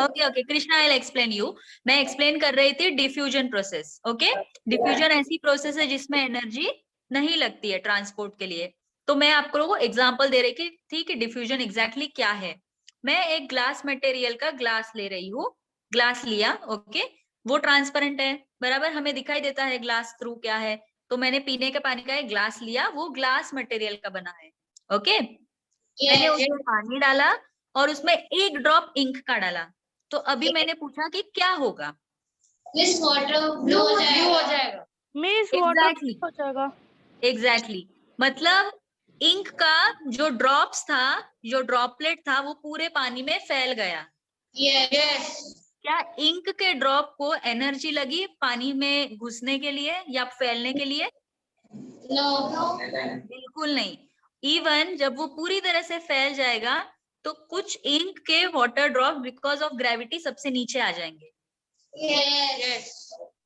Okay, Krishna I explain you. मैं एक्सप्लेन कर रही थी डिफ्यूजन प्रोसेस। ओके, डिफ्यूजन ऐसी प्रोसेस है जिसमें एनर्जी नहीं लगती है ट्रांसपोर्ट के लिए। तो मैं आपको एग्जांपल दे रही थी कि डिफ्यूजन एग्जैक्टली क्या है। मैं एक ग्लास मटेरियल का ग्लास ले रही हूँ, ग्लास लिया, ओके, वो ट्रांसपेरेंट है, बराबर, हमें दिखाई देता है ग्लास थ्रू क्या है। तो मैंने पीने के पानी का एक ग्लास लिया, वो ग्लास मटेरियल का बना है। ओके, मैंने उसमें पानी डाला और उसमें 1 ड्रॉप इंक का डाला। तो अभी मैंने पूछा कि क्या होगा? Miss water blue हो जाएगा. Miss water Exactly. हो जाएगा। एग्जैक्टली, मतलब इंक का जो ड्रॉप्स था, जो ड्रॉपलेट था, वो पूरे पानी में फैल गया। Yes. क्या इंक के ड्रॉप को एनर्जी लगी पानी में घुसने के लिए या फैलने के लिए? No. बिल्कुल नहीं। इवन जब वो पूरी तरह से फैल जाएगा तो कुछ इंक के water drop because of gravity सबसे नीचे आ जाएंगे। Yes.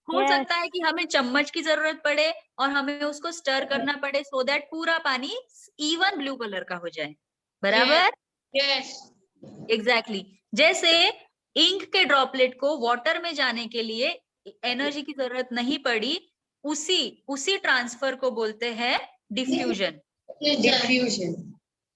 हो Yes. सकता है कि हमें चम्मच की जरूरत पड़े और हमें उसको स्टर करना पड़े सो दैट पूरा पानी इवन ब्लू कलर का हो जाए। बराबर? Yes. एग्जैक्टली जैसे इंक के ड्रॉपलेट को वाटर में जाने के लिए एनर्जी की जरूरत नहीं पड़ी, उसी ट्रांसफर को बोलते हैं डिफ्यूजन। Diffusion.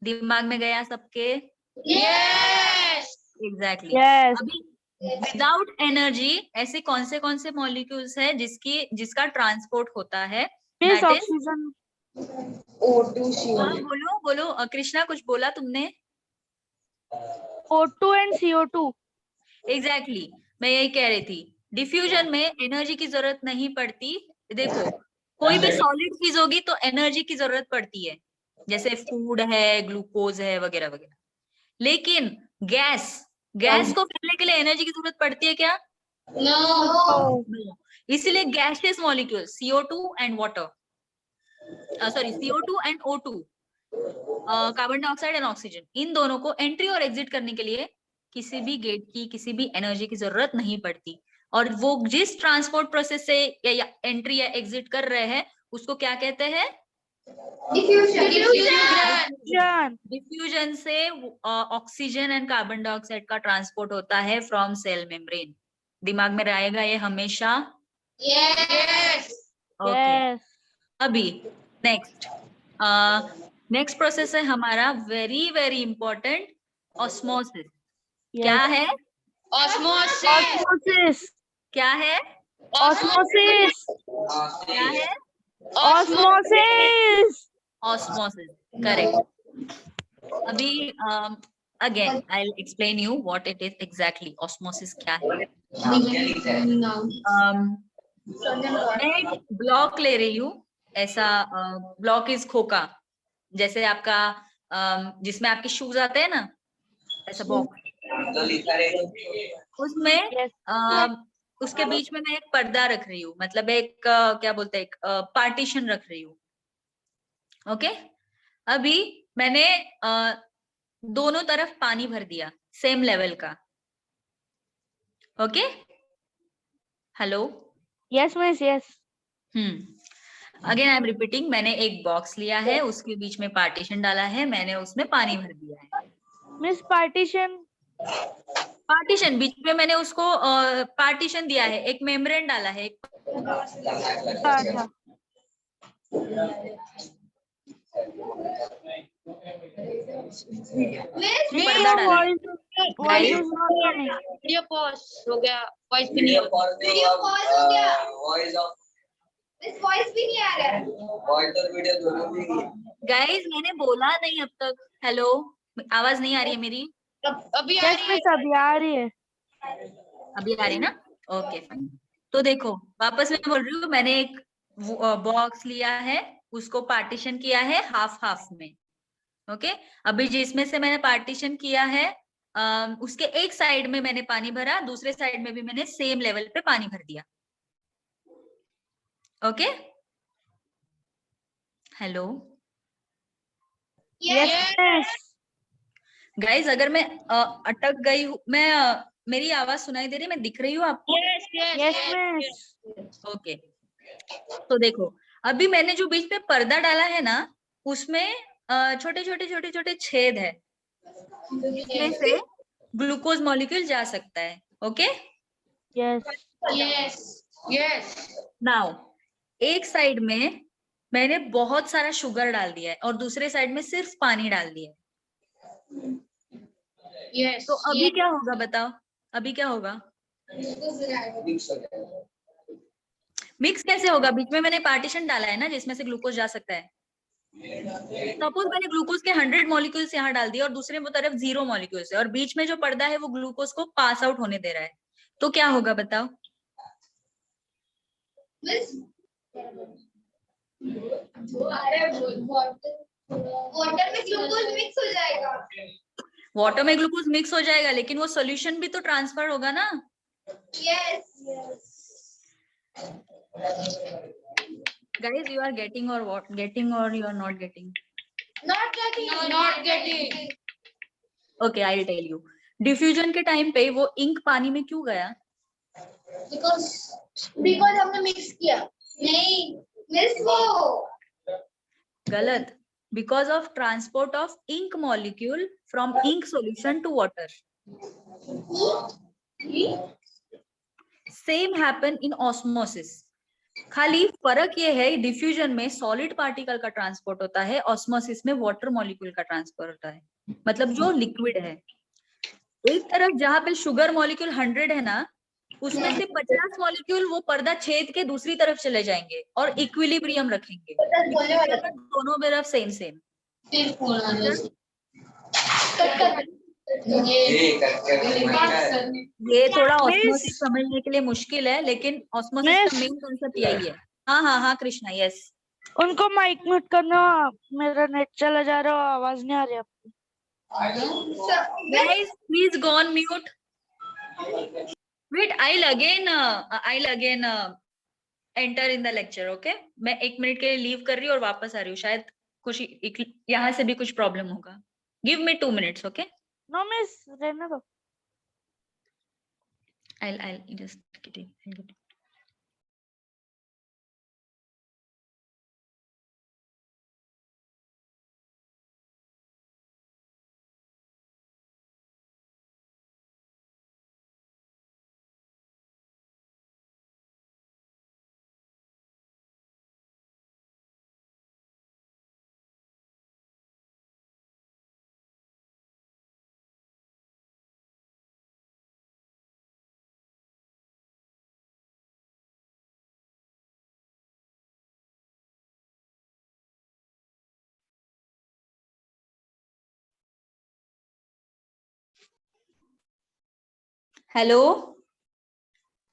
दिमाग में गया सबके? Yes. Exactly Yes. अभी विदाउट एनर्जी ऐसे कौन से मॉलिक्यूल्स है जिसका ट्रांसपोर्ट होता है? Miss That is- oxygen. O2 हाँ, बोलो कृष्णा, कुछ बोला तुमने? O2 and CO2. एग्जैक्टली मैं यही कह रही थी। डिफ्यूजन में एनर्जी की जरूरत नहीं पड़ती। देखो कोई भी सॉलिड चीज होगी तो एनर्जी की जरूरत पड़ती है, जैसे फूड है, ग्लूकोज है, वगैरह वगैरह। लेकिन गैस को फैलने के लिए एनर्जी की जरूरत पड़ती है क्या? No. No. इसीलिए gaseous molecule CO2 and water, sorry CO2 and O2, carbon dioxide and oxygen, इन दोनों को एंट्री और एग्जिट करने के लिए किसी भी गेट की, किसी भी एनर्जी की जरूरत नहीं पड़ती। और वो जिस ट्रांसपोर्ट प्रोसेस से या एंट्री या एग्जिट कर रहे हैं उसको क्या कहते हैं? Diffusion. डिफ्यूजन से ऑक्सीजन एंड कार्बन डाइऑक्साइड का ट्रांसपोर्ट होता है फ्रॉम सेल मेम्ब्रेन। दिमाग में रहेगा ये हमेशा। Yes. Okay Yes. अभी नेक्स्ट प्रोसेस है हमारा वेरी वेरी इंपॉर्टेंट, ऑस्मोसिस। क्या Yes. है? Osmosis. Osmosis. क्या है? Osmosis. क्या है? Osmosis. Osmosis, correct. अभी again I will explain you what it is exactly. Osmosis क्या है? मैं एक ब्लॉक ले रही हूँ, ऐसा ब्लॉक इज खोखा, जैसे आपका जिसमें आपके शूज आते हैं ना, ऐसा बॉक्स। उसमें Yes. उसके बीच में मैं एक पर्दा रख रही हूँ, मतलब एक क्या बोलते हैं, एक पार्टीशन रख रही हूँ। ओके अभी मैंने दोनों तरफ पानी भर दिया सेम लेवल का। Okay hello? Yes, miss. Yes. Again I am repeating, मैंने एक बॉक्स लिया है, उसके बीच में पार्टीशन डाला है, मैंने उसमें पानी भर दिया है। Miss partition. पार्टीशन बीच में मैंने उसको पार्टीशन दिया है, एक मेम्ब्रेन डाला है, एक अच्छा. पर्दा डाला है। Voice is not coming. Video pause हो गया, वॉइस भी नहीं आ रहा। वीडियो pause हो गया। वॉइस ऑफ इस वॉइस भी नहीं आ रहा है। वॉइस और वीडियो दोनों भी गाइस मैंने बोला नहीं अब तक। हेलो, आवाज नहीं आ रही है मेरी? अभी आ Yes, रही है। miss. अभी आ रही है. अभी आ रही है ना? Okay fine. तो देखो वापस मैं बोल रही हूँ, मैंने एक बॉक्स लिया है, उसको पार्टीशन किया है हाफ हाफ में। ओके अभी जिसमें से मैंने पार्टीशन किया है उसके एक साइड में मैंने पानी भरा, दूसरे साइड में भी मैंने सेम लेवल पे पानी भर दिया। Okay hello Yes, miss. Guys, अगर मैं अटक गई हूँ, मैं मेरी आवाज सुनाई दे रही है, मैं दिख रही हूँ आपको? Yes, miss. ओके तो देखो अभी मैंने जो बीच में पर्दा डाला है ना, उसमें छोटे छोटे छोटे छोटे छेद है, जिसमें से ग्लूकोज मॉलिक्यूल जा सकता है। Okay Yes. Yes yes now एक साइड में मैंने बहुत सारा शुगर डाल दिया है और दूसरे साइड में सिर्फ पानी डाल दिया है। यस। तो अभी क्या होगा बताओ? अभी क्या होगा? मिक्स हो जाएगा। मिक्स कैसे होगा? बीच में मैंने पार्टीशन डाला है ना, जिसमें से ग्लूकोज जा सकता है। सपोज मैंने ग्लूकोज के 100 मॉलिक्यूल्स यहाँ डाल दिए और दूसरे तरफ 0 मॉलिक्यूल्स है, और बीच में जो पर्दा है वो ग्लूकोज को पास आउट होने दे रहा है, तो क्या होगा बताओ? वाटर में ग्लूकोज मिक्स हो जाएगा। वाटर में ग्लूकोज मिक्स हो जाएगा, लेकिन वो सोल्यूशन भी तो ट्रांसफर होगा ना। Yes. Guys, you are getting or what? Getting or you are not getting? Not getting. Not getting. Okay, I'll tell you. Diffusion के टाइम पे वो इंक पानी में क्यों गया? Because हमने मिक्स किया. नहीं. मिक्स वो. गलत. Because of transport of ink molecule from ink solution to water. Same happen in osmosis. खाली फर्क ये है डिफ्यूजन में सॉलिड पार्टिकल का ट्रांसपोर्ट होता है, ऑस्मोसिस में वाटर मॉलिक्यूल का ट्रांसपोर्ट होता है, मतलब जो लिक्विड है। एक तरफ जहां पे शुगर मॉलिक्यूल 100 है ना, उसमें से 50 मॉलिक्यूल वो पर्दा छेद के दूसरी तरफ चले जाएंगे और इक्विलिब्रियम रखेंगे, दोनों तरफ सेम सेम। ये थोड़ा ऑस्मोसिस समझने के लिए मुश्किल है, लेकिन ऑस्मोसिस का मेन कांसेप्ट यही है। हाँ हाँ हाँ कृष्णा, यस। उनको माइक म्यूट करना, मेरा नेट चला जा रहा है, आवाज नहीं आ रही आपकी। Guys, please go on mute. Wait, I'll again enter in the lecture, okay? मैं 1 मिनट के लिए लीव कर रही हूँ और वापस आ रही हूँ, शायद कुछ यहाँ से भी कुछ प्रॉब्लम होगा। Give me 2 minutes, okay? No miss, रहने दो। I'll just get it. Hello,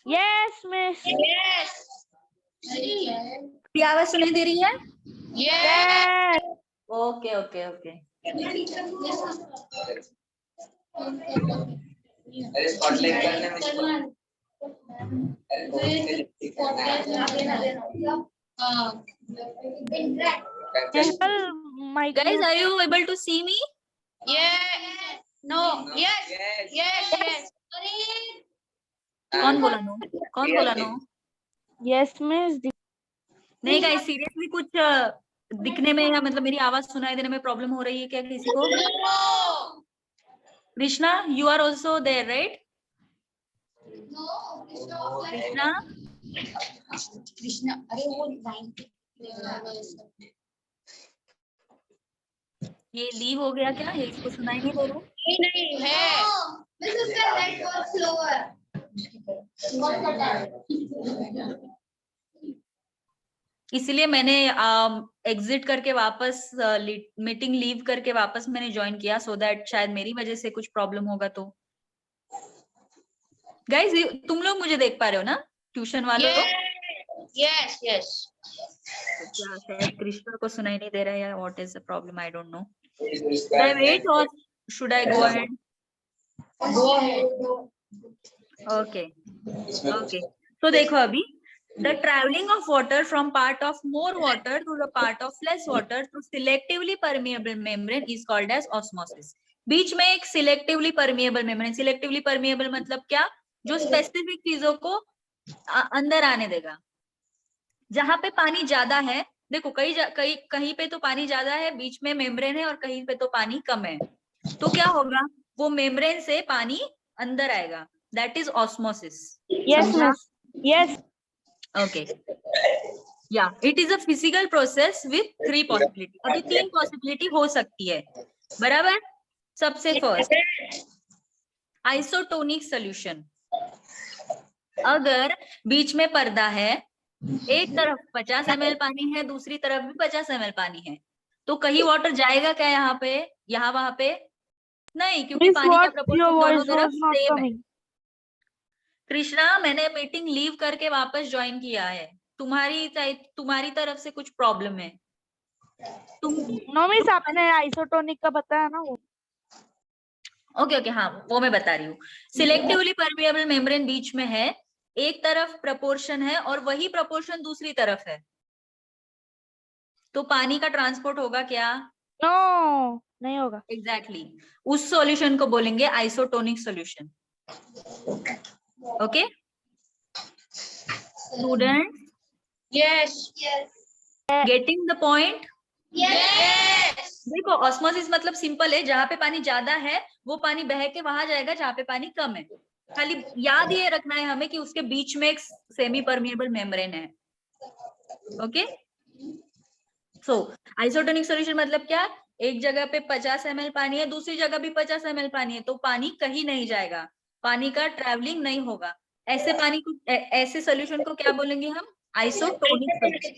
yes miss. Yes. क्या आवाज सुनाई दे रही है? Yes. Okay okay okay. अरे स्पॉटलाइट करने में mic Guys, are you able to see me? Yes. No. Yes. Yes. Yes. कौन बोला नो? कौन बोला नो? Yes miss. नहीं गाइस, सीरियसली कुछ दिखने में या मतलब मेरी आवाज सुनाई देने में प्रॉब्लम हो रही है क्या किसी को? No. Krishna, you are also there, right? No. Krishna, Krishna, अरे वो लाइन ये लीव हो गया क्या? ये इसको सुनाई नहीं दे रहा? नहीं है। This is the network slower. इसलिए मैंने एग्जिट करके वापस मीटिंग लीव करके वापस मैंने ज्वाइन किया, सो दैट शायद मेरी वजह से कुछ प्रॉब्लम होगा। तो गाइस, तुम लोग मुझे देख पा रहे हो ना, ट्यूशन वालों? Yes. Yes. क्या शायद कृष्णा को सुनाई नहीं दे रहा है, या what is the problem, I don't know. Should I wait or should I go ahead? Go ahead. Okay. Okay. तो देखो अभी, the traveling of water from part of more water to the part of less water through selectively permeable membrane is called as osmosis. बीच में एक selectively permeable membrane, selectively permeable मतलब क्या? जो specific चीजों को अंदर आने देगा। जहां पे पानी ज्यादा है, देखो कहीं पे तो पानी ज्यादा है, बीच में मेम्ब्रेन है, और कहीं पे तो पानी कम है, तो क्या होगा? वो मेम्ब्रेन से पानी अंदर आएगा, that is osmosis. Yes miss. Yes. Okay, yeah it is a physical process with 3 possibility. अभी 3 पॉसिबिलिटी हो सकती है, बराबर? सबसे फर्स्ट, आइसोटोनिक सोल्यूशन। अगर बीच में पर्दा है, एक तरफ 50 ml पानी है, दूसरी तरफ भी 50 ml पानी है, तो कहीं वाटर जाएगा क्या यहाँ पे, यहाँ वहां पे? नहीं, क्योंकि पानी का प्रपोर्शन दोनों तरफ सेम है। कृष्णा, मैंने मीटिंग लीव करके वापस ज्वाइन किया है, तुम्हारी तरफ से कुछ प्रॉब्लम है। तुम नो मिस, आपने आइसोटोनिक का बताया ना वो। ओके ओके, हाँ वो मैं बता रही हूँ। सिलेक्टिवली परमिएबल मेम्ब्रेन बीच में है, एक तरफ प्रपोर्शन है और वही प्रपोर्शन दूसरी तरफ है, तो पानी का ट्रांसपोर्ट होगा क्या? नो, नहीं होगा। एग्जैक्टली उस सॉल्यूशन को बोलेंगे isotonic solution. Okay student, Yes. Yes. Getting the point? Yes. देखो ऑस्मोसिस मतलब सिंपल है, जहाँ पे पानी ज्यादा है वो पानी बह के वहां जाएगा जहाँ पे पानी कम है। खाली याद ये रखना है हमें कि उसके बीच में एक सेमी परमिएबल मेम्ब्रेन है। ओके सो आइसोटोनिक सॉल्यूशन मतलब क्या? एक जगह पे 50 ml पानी है, दूसरी जगह भी 50 ml पानी है, तो पानी कहीं नहीं जाएगा, पानी का ट्रैवलिंग नहीं होगा। ऐसे पानी को ऐसे सॉल्यूशन को क्या बोलेंगे हम? Isotonic solution.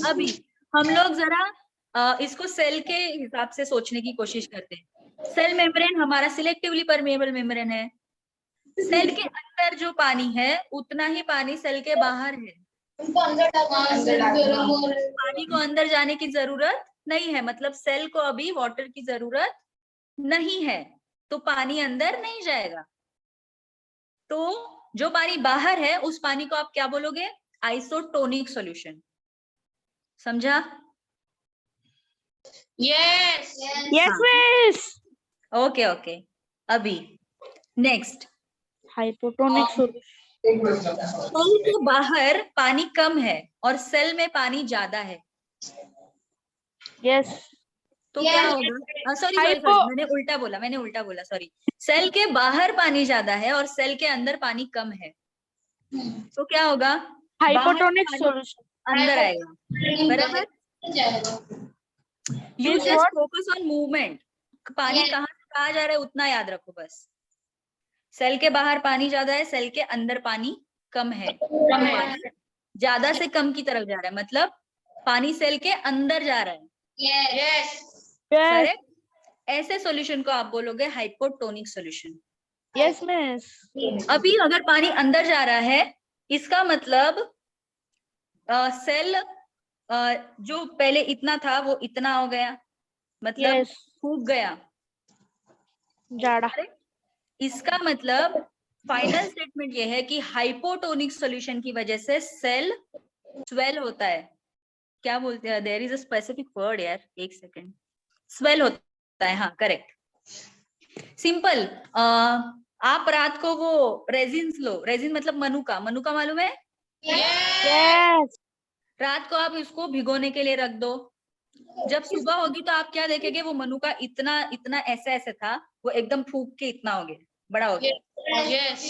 अभी हम लोग जरा इसको सेल के हिसाब से सोचने की कोशिश करते हैं। सेल मेम्ब्रेन हमारा सिलेक्टिवली परमिएबल मेम्ब्रेन है। सेल के अंदर जो पानी है उतना ही पानी सेल के बाहर है। उनको अंदर डालना। पानी को अंदर जाने की जरूरत नहीं है, मतलब सेल को अभी वाटर की जरूरत नहीं है, तो पानी अंदर नहीं जाएगा। तो जो पानी बाहर है उस पानी को आप क्या बोलोगे? Isotonic solution. समझा? Yes. Yes miss. Okay okay अभी नेक्स्ट, हाइपोटोनिक सॉल्यूशन। सेल के बाहर पानी कम है और सेल में पानी ज्यादा है, यस। तो Yes. क्या होगा? सॉरी सॉरी Hypo- सॉरी, मैंने उल्टा बोला सॉरी। सेल के बाहर पानी ज्यादा है और सेल के अंदर पानी कम है, तो क्या होगा? हाइपोटोनिक बाहर सॉल्यूशन। अंदर आएगा, बराबर। You Means just what? Focus on movement, पानी Yes. कहाँ से कहाँ जा रहा है उतना याद रखो बस। सेल के बाहर पानी ज्यादा है, सेल के अंदर पानी कम है, तो पानी ज्यादा से कम की तरफ जा रहा है, मतलब पानी सेल के अंदर जा रहा है। Yes. यस। करेक्ट? ऐसे सॉल्यूशन को आप बोलोगे हाइपोटोनिक सॉल्यूशन। Yes miss. अभी अगर पानी अंदर जा रहा है, इसका मतलब सेल जो पहले इतना था वो इतना हो गया, मतलब यस। सूख गया। जाड़ा। इसका मतलब फाइनल स्टेटमेंट ये है कि हाइपोटोनिक सॉल्यूशन की वजह से सेल स्वेल होता है। क्या बोलते हैं? There is a specific word यार, एक सेकेंड। स्वेल होता है, हाँ करेक्ट। सिंपल, आप रात को वो रेजिन्स लो, रेजिन मतलब मनुका, मनुका मालूम है? यस। रात को आप इसको भिगोने के लिए रख दो, जब सुबह होगी तो आप क्या देखेंगे? वो मनुका इतना इतना ऐसे ऐसे था, वो एकदम फूक के इतना हो गया, बड़ा हो गया। Yes.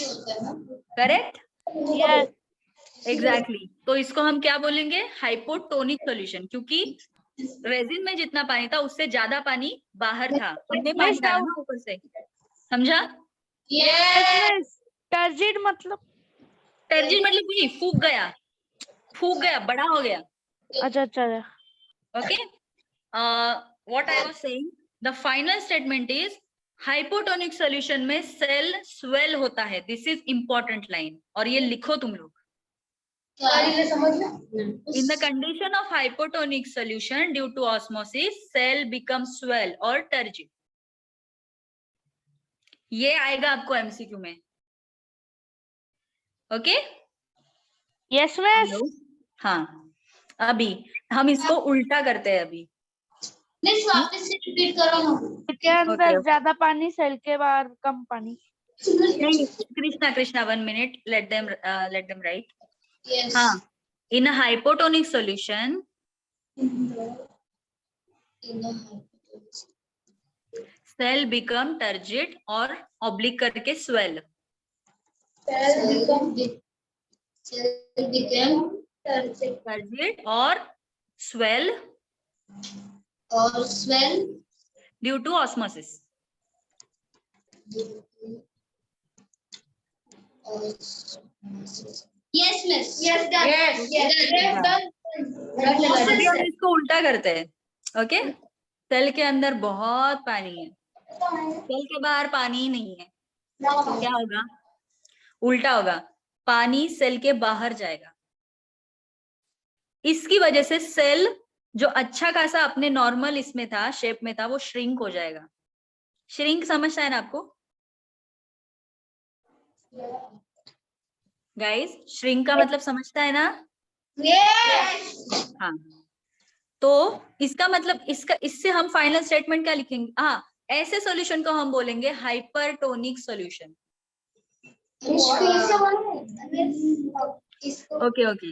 करेक्ट? यस। एग्जैक्टली तो इसको हम क्या बोलेंगे? हाइपोटोनिक सॉल्यूशन, क्योंकि रेजिन में जितना पानी था उससे ज्यादा पानी बाहर था, हमने पानी डाला ना ऊपर से। समझा? Yes. टर्जिड मतलब? टर्जिन मतलब वही फूक गया, बड़ा हो गया। अच्छा अच्छा। Okay, what I was saying, the final statement is hypotonic solution में सेल स्वेल होता है। दिस इज इंपॉर्टेंट लाइन, और ये लिखो तुम लोग। In the condition of hypotonic solution due to osmosis, cell becomes swell or turgid. ये आएगा आपको एमसीक्यू में। ओके? Yes miss. हाँ, अभी हम इसको उल्टा करते हैं अभी। Miss वापस से रिपीट करो ना। के अंदर Okay. ज्यादा पानी, सेल के बाहर कम पानी। नहीं, Krishna 1 minute, let them write. Yes. हाँ, in a hypotonic solution, cell become turgid और oblique करके swell. Cell become Turgid और swell और swell due to osmosis. Yes, miss. Yes, done. Yes, done. अभी हम इसको उल्टा करते हैं। ओके? सेल के अंदर बहुत पानी है, सेल के बाहर पानी ही नहीं है, तो क्या होगा? उल्टा होगा, पानी सेल के बाहर जाएगा। इसकी वजह से सेल जो अच्छा खासा अपने नॉर्मल इसमें था, शेप में था, वो श्रिंक हो जाएगा। श्रिंक समझता है ना आपको गाइस? श्रिंक का मतलब समझता है ना? Yes. हाँ, तो इसका मतलब इससे हम फाइनल स्टेटमेंट क्या लिखेंगे? हाँ, ऐसे सॉल्यूशन को हम बोलेंगे हाइपरटोनिक सॉल्यूशन। ओके,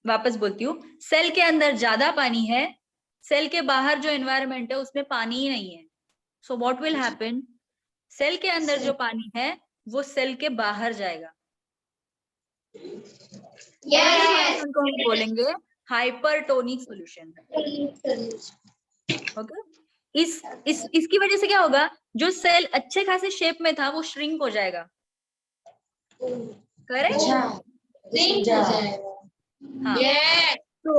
वापस बोलती हूँ। सेल के अंदर ज्यादा पानी है, सेल के बाहर जो एनवायरनमेंट है उसमें पानी ही नहीं है। So what will happen? Cell के अंदर जो पानी है वो सेल के बाहर जाएगा। ऐसे सॉल्यूशन को हम बोलेंगे हाइपरटोनिक सॉल्यूशन। ओके, इसकी वजह से क्या होगा? जो सेल अच्छे खासे शेप में था वो श्रिंक हो जाएगा। करेक्ट? हाँ। So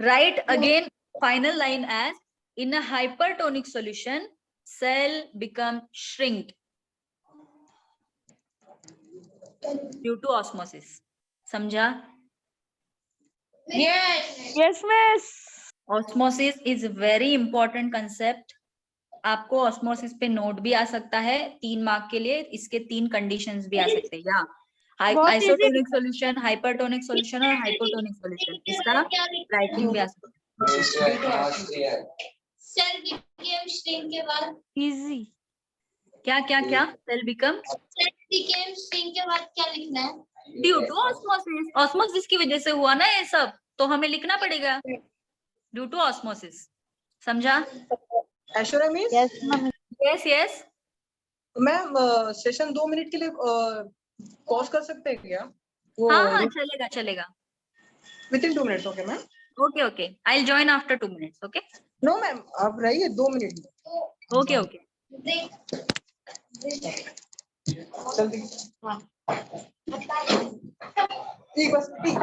write again final line as in a hypertonic solution cell become shrinked due to osmosis. समझा? Yes, miss. Osmosis is very important concept. आपको osmosis पे नोट भी आ सकता है 3 मार्क के लिए। इसके 3 कंडीशंस भी आ सकते हैं। या बहुत easy isotonic solution, hypertonic solution और हाइपोटोनिक सॉल्यूशन, इसका राइटिंग भी आ सकता है। सेल बिकेम श्रिंक के बाद easy. क्या cell become cell became shrink के बाद क्या लिखना है? Due to osmosis. ऑस्मोसिस की वजह से हुआ ना ये सब, तो हमें लिखना पड़ेगा ड्यू टू ऑस्मोसिस। समझा? Aishwarya miss, Yes, ma'am. Yes. Ma'am session 2 minute के लिए पॉज कर सकते हैं क्या? हाँ, चलेगा। Within 2 minutes, okay ma'am? Okay, I will join after 2 minutes. Okay, no ma'am, आप रहिए 2 मिनट। ओके। जल्दी। हाँ, ठीक, बस ठीक।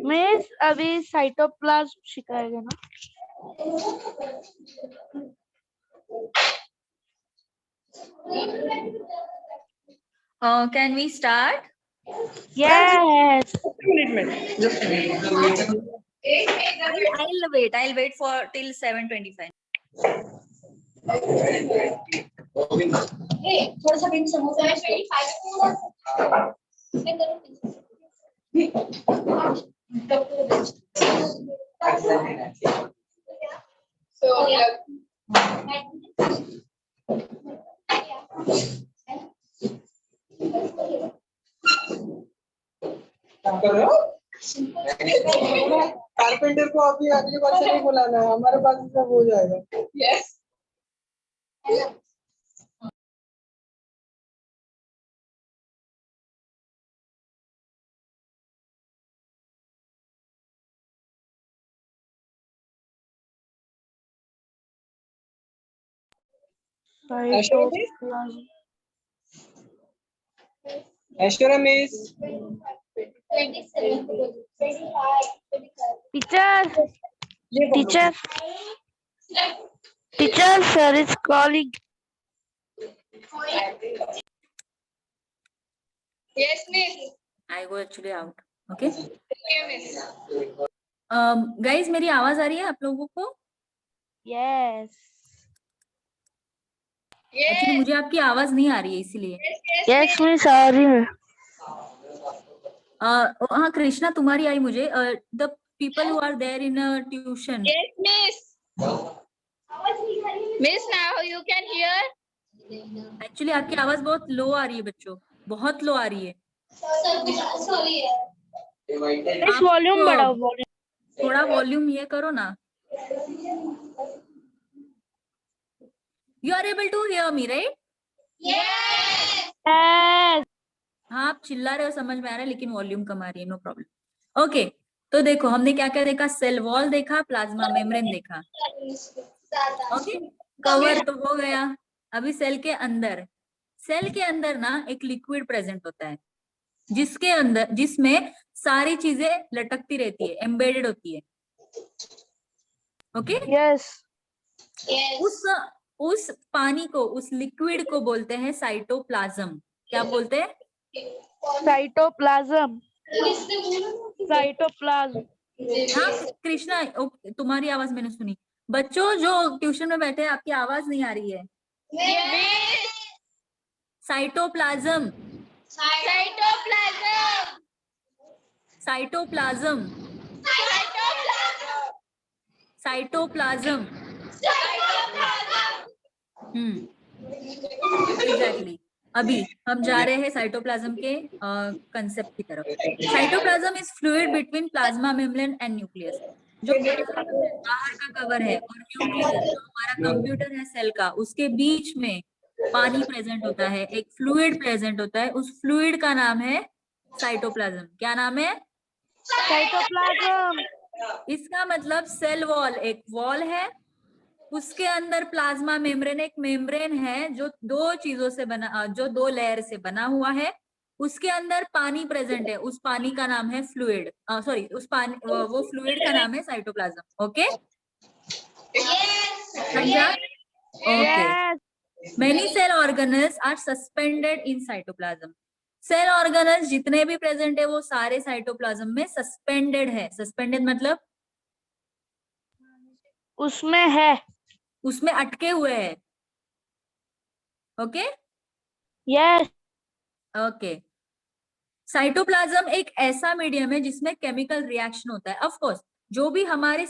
मिस अभी साइटोप्लाज्म सिखाएगा ना? Can we start? Yes. 2 minute में, just I'll wait for till 7:25. थोड़ा सा बिन समोसा है 25 मैं कर रहे हो? कारपेंटर को अभी अगली बार से नहीं बुलाना है, हमारे पास सब हो जाएगा। Yes. Cytoplasm. Aishwarya miss, 27 Teacher, sir is calling. Yes, miss. I go actually out. Okay. Okay, miss. Guys, मेरी आवाज आ रही है आप लोगों को? Yes. एक्चुअली मुझे आपकी आवाज नहीं आ रही है इसीलिए। Yes, miss, sorry. हाँ कृष्णा, तुम्हारी आई मुझे। The people who are there in tuition. Yes, miss. Miss, now you can hear. Actually आपकी आवाज बहुत लो आ रही है बच्चों, बहुत लो आ रही है। Sorry. Miss, volume बढ़ाओ, volume. थोड़ा वॉल्यूम ये करो ना। You are able to hear me, right? Yes. Yes. हाँ, आप चिल्ला रहे हो, समझ में आ रहा है, लेकिन वॉल्यूम कम आ रही है। No problem. ओके, तो देखो हमने क्या क्या देखा? सेल वॉल देखा, प्लाज्मा मेम्ब्रेन देखा। ओके, कवर तो हो गया। अभी सेल के अंदर ना एक लिक्विड प्रेजेंट होता है, जिसमें सारी चीजें लटकती रहती है, एम्बेडेड होती है। Okay Yes. उस पानी को, उस लिक्विड को बोलते हैं साइटोप्लाज्म। क्या बोलते हैं? Cytoplasm. Cytoplasm. हाँ कृष्णा, तुम्हारी आवाज मैंने सुनी। बच्चों जो ट्यूशन में बैठे हैं, आपकी आवाज नहीं आ रही है। Cytoplasm, cytoplasm, cytoplasm. एग्जैक्टली। अभी हम जा रहे हैं साइटोप्लाज्म के कंसेप्ट की तरफ। Cytoplasm is fluid between plasma membrane and nucleus. जो प्लाज्मा मेम्ब्रेन बाहर का कवर है और न्यूक्लियस जो हमारा कंप्यूटर है सेल का, उसके बीच में पानी प्रेजेंट होता है, एक फ्लूइड प्रेजेंट होता है। उस फ्लूइड का नाम है साइटोप्लाज्म। क्या नाम है? Cytoplasm. इसका मतलब सेल वॉल एक वॉल है, उसके अंदर प्लाज्मा मेम्ब्रेन एक मेम्ब्रेन है जो दो चीजों से बना, जो दो लेयर से बना हुआ है। उसके अंदर पानी प्रेजेंट है, उस पानी का नाम है फ्लूइड। सॉरी, उस पानी वो फ्लूइड का नाम है साइटोप्लाज्म। ओके, समझा? Okay. Yes. Many cell organelles are suspended in cytoplasm. Cell organelles जितने भी प्रेजेंट है वो सारे साइटोप्लाज्म में सस्पेंडेड है। सस्पेंडेड मतलब उसमें है। उसमें अटके हुए हैं। Okay Yes. ओके। साइटोप्लाज्म एक ऐसा मीडियम है जिसमें केमिकल रिएक्शन होता है। ऑफ कोर्स जो भी हमारे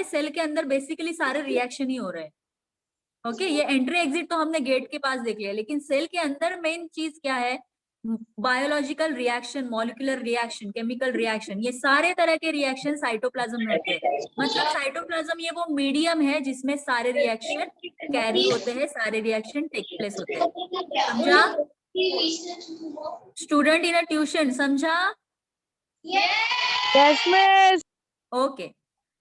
सेल के अंदर बेसिकली सारे रिएक्शन ही हो रहे हैं। ओके, ये एंट्री एग्जिट तो हमने गेट के पास देख लिया, लेकिन सेल के अंदर मेन चीज क्या है? Biological reaction, molecular reaction, chemical reaction, ये सारे तरह के रिएक्शन साइटोप्लाज्म में होते हैं। मतलब साइटोप्लाज्म ये वो मीडियम है जिसमें सारे रिएक्शन कैरी होते हैं, सारे रिएक्शन टेक प्लेस होते हैं। समझा? स्टूडेंट इन अ ट्यूशन, समझा? Yes, miss. Okay.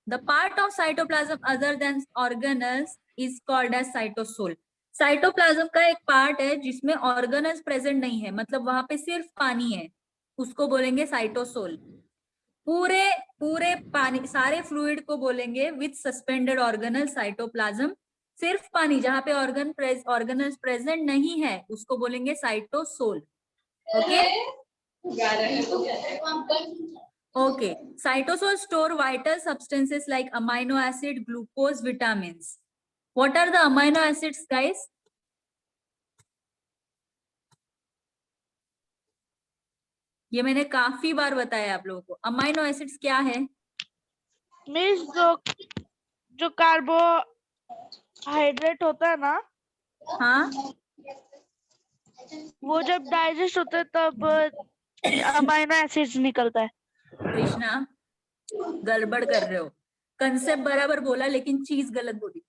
The part of cytoplasm other than organelles is called as cytosol. Cytoplasm का एक पार्ट है जिसमें ऑर्गेनल्स प्रेजेंट नहीं है, मतलब वहां पे सिर्फ पानी है, उसको बोलेंगे साइटोसोल। पूरे पूरे पानी, सारे फ्लूइड को बोलेंगे विथ सस्पेंडेड ऑर्गेनल साइटोप्लाज्म। सिर्फ पानी जहां पे ऑर्गेनल्स प्रेजेंट नहीं है उसको बोलेंगे cytosol. Okay Okay. Cytosol store vital substances like amino acid, glucose, vitamins. What are the amino acids, guys? ये मैंने काफी बार बताया आप लोगों को। अमाइनो एसिड्स क्या है? मिस जो कार्बोहाइड्रेट होता है ना, हाँ, वो जब डाइजेस्ट होता है तब अमाइनो एसिड्स निकलता है। कृष्णा गड़बड़ कर रहे हो। कंसेप्ट बराबर बोला लेकिन चीज गलत बोली।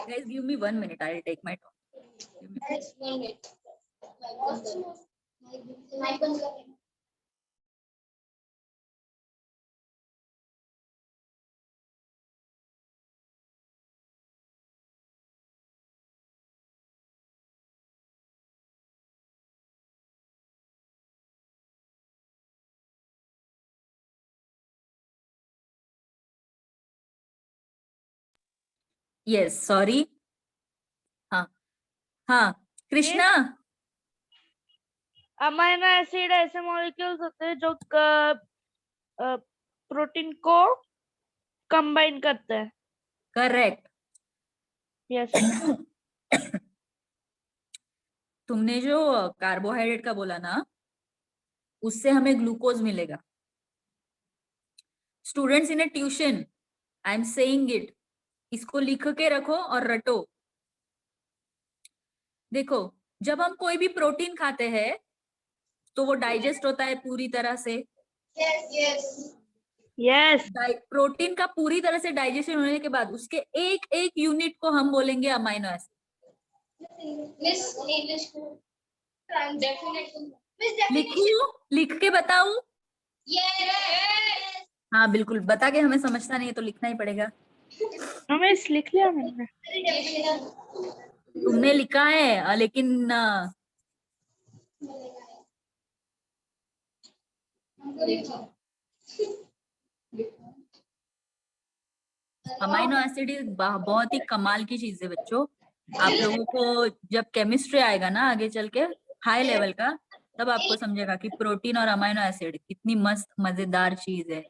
Guys, give me 1 minute. I'll take my turn. Yes, sorry. हाँ हाँ कृष्णा, अमाइनो एसिड ऐसे मॉलिक्यूल्स होते हैं जो प्रोटीन को कंबाइन करते हैं। करेक्ट। यस। तुमने जो कार्बोहाइड्रेट का बोला ना, उससे हमें ग्लूकोज मिलेगा। Students in A tuition, I am saying it, इसको लिख के रखो और रटो। देखो, जब हम कोई भी प्रोटीन खाते हैं तो वो डाइजेस्ट होता है पूरी तरह से। यस। प्रोटीन का पूरी तरह से डाइजेशन होने के बाद उसके एक एक यूनिट को हम बोलेंगे अमाइनो एसिड। लिखूं, लिख के बताऊं? हाँ बिल्कुल, बता के हमें समझता नहीं है तो लिखना ही पड़ेगा। हमें लिख लिया मैंने। तुमने लिखा है लेकिन अमाइनो एसिड बहुत ही कमाल की चीज है बच्चों। आप लोगों को जब केमिस्ट्री आएगा ना आगे चल के हाई लेवल का, तब आपको समझेगा कि प्रोटीन और अमाइनो एसिड कितनी मस्त मजेदार चीज है।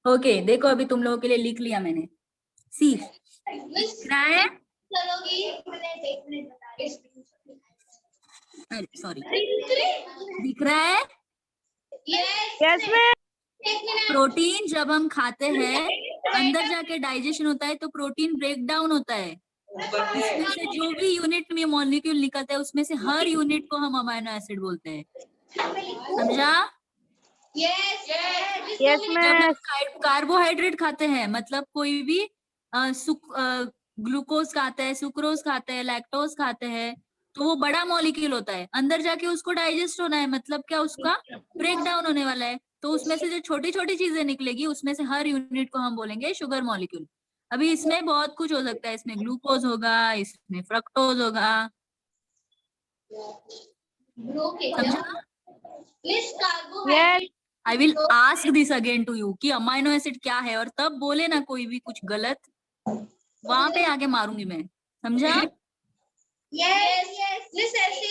ओके देखो अभी तुम लोगों के लिए लिख लिया मैंने। सी दिख रहा है? सॉरी, दिख रहा है? Yes ma'am. प्रोटीन जब हम खाते हैं अंदर जाके डाइजेशन होता है तो प्रोटीन ब्रेक डाउन होता है। उसमें से जो भी यूनिट में मॉलिक्यूल निकलता है उसमें से हर यूनिट को हम अमाइनो एसिड बोलते हैं। समझा? यस जब मैम। हम कार्बोहाइड्रेट खाते हैं मतलब कोई भी ग्लूकोज खाते हैं, सुक्रोज खाते हैं, लैक्टोज खाते हैं, तो वो बड़ा मॉलिक्यूल होता है, अंदर जाके उसको डाइजेस्ट होना है, मतलब क्या उसका ब्रेक डाउन होने वाला है। तो उसमें से जो छोटी छोटी चीजें निकलेगी उसमें से हर यूनिट को हम बोलेंगे शुगर मॉलिक्यूल। अभी इसमें बहुत कुछ हो सकता है, इसमें ग्लूकोज होगा, इसमें फ्रक्टोज होगा। समझा? Yes I will ask this again to you कि अमाइनो एसिड क्या है, और तब बोले ना कोई भी कुछ गलत, वहां पे आगे मारूंगी मैं। समझा?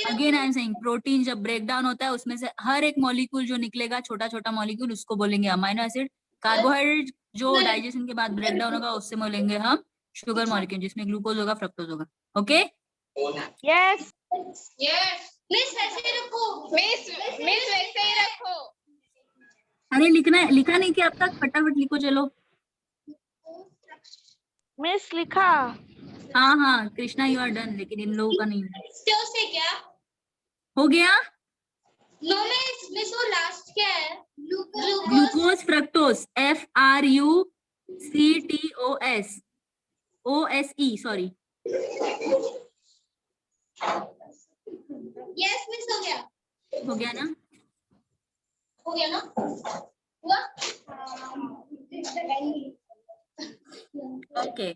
Again I am saying protein जब ब्रेक डाउन होता है उसमें से हर एक मॉलिक्यूल जो निकलेगा, छोटा छोटा मॉलिक्यूल, उसको बोलेंगे अमाइनो एसिड। कार्बोहाइड्रेट जो डाइजेशन के बाद ब्रेक डाउन होगा उससे बोलेंगे हम शुगर मॉलिक्यूल, जिसमें ग्लूकोज होगा, फ्रक्टोज होगा। ओके? यस वैसे ही रखो। अरे लिखा नहीं कि अब तक? फटाफट लिखो चलो। मिस लिखा। हाँ हाँ कृष्णा यू आर डन, लेकिन इन लोगों का नहीं से क्या हो गया। नो मिस वो लास्ट क्या है? Glucose fructose, FRUCTOS OSE sorry. Yes miss हो गया ना? हो गया ना हुआ। ओके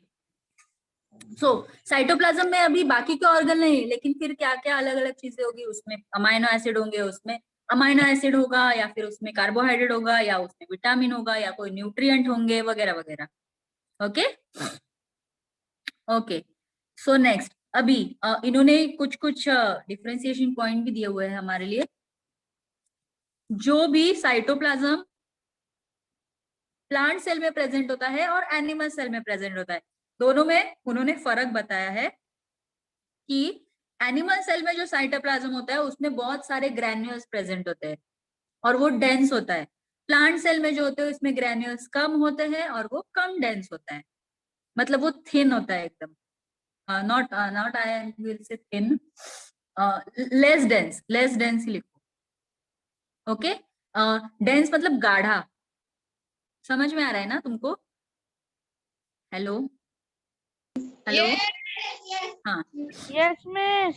सो साइटोप्लाज्म में अभी बाकी के ऑर्गन नहीं, लेकिन फिर क्या क्या अलग अलग चीजें होगी, उसमें अमाइनो एसिड होंगे, उसमें अमाइनो एसिड होगा, या फिर उसमें कार्बोहाइड्रेट होगा, या उसमें विटामिन होगा, या कोई न्यूट्रिएंट होंगे वगैरह वगैरह। ओके ओके सो नेक्स्ट अभी इन्होंने कुछ कुछ डिफरेंशिएशन पॉइंट भी दिए हुए हैं हमारे लिए। जो भी साइटोप्लाज्म प्लांट सेल में प्रेजेंट होता है और एनिमल सेल में प्रेजेंट होता है, दोनों में उन्होंने फर्क बताया है कि एनिमल सेल में जो साइटोप्लाज्म होता है उसमें बहुत सारे ग्रैन्यूल्स प्रेजेंट होते हैं और वो डेंस होता है। प्लांट सेल में जो होते हैं उसमें ग्रैन्यूल्स कम होते हैं और वो कम डेंस होता है, मतलब वो थिन होता है एकदम। Not I will say thin, less dense ही लिखो। ओके डेंस मतलब गाढ़ा। समझ में आ रहा है ना तुमको? हेलो हेलो हाँ yes miss.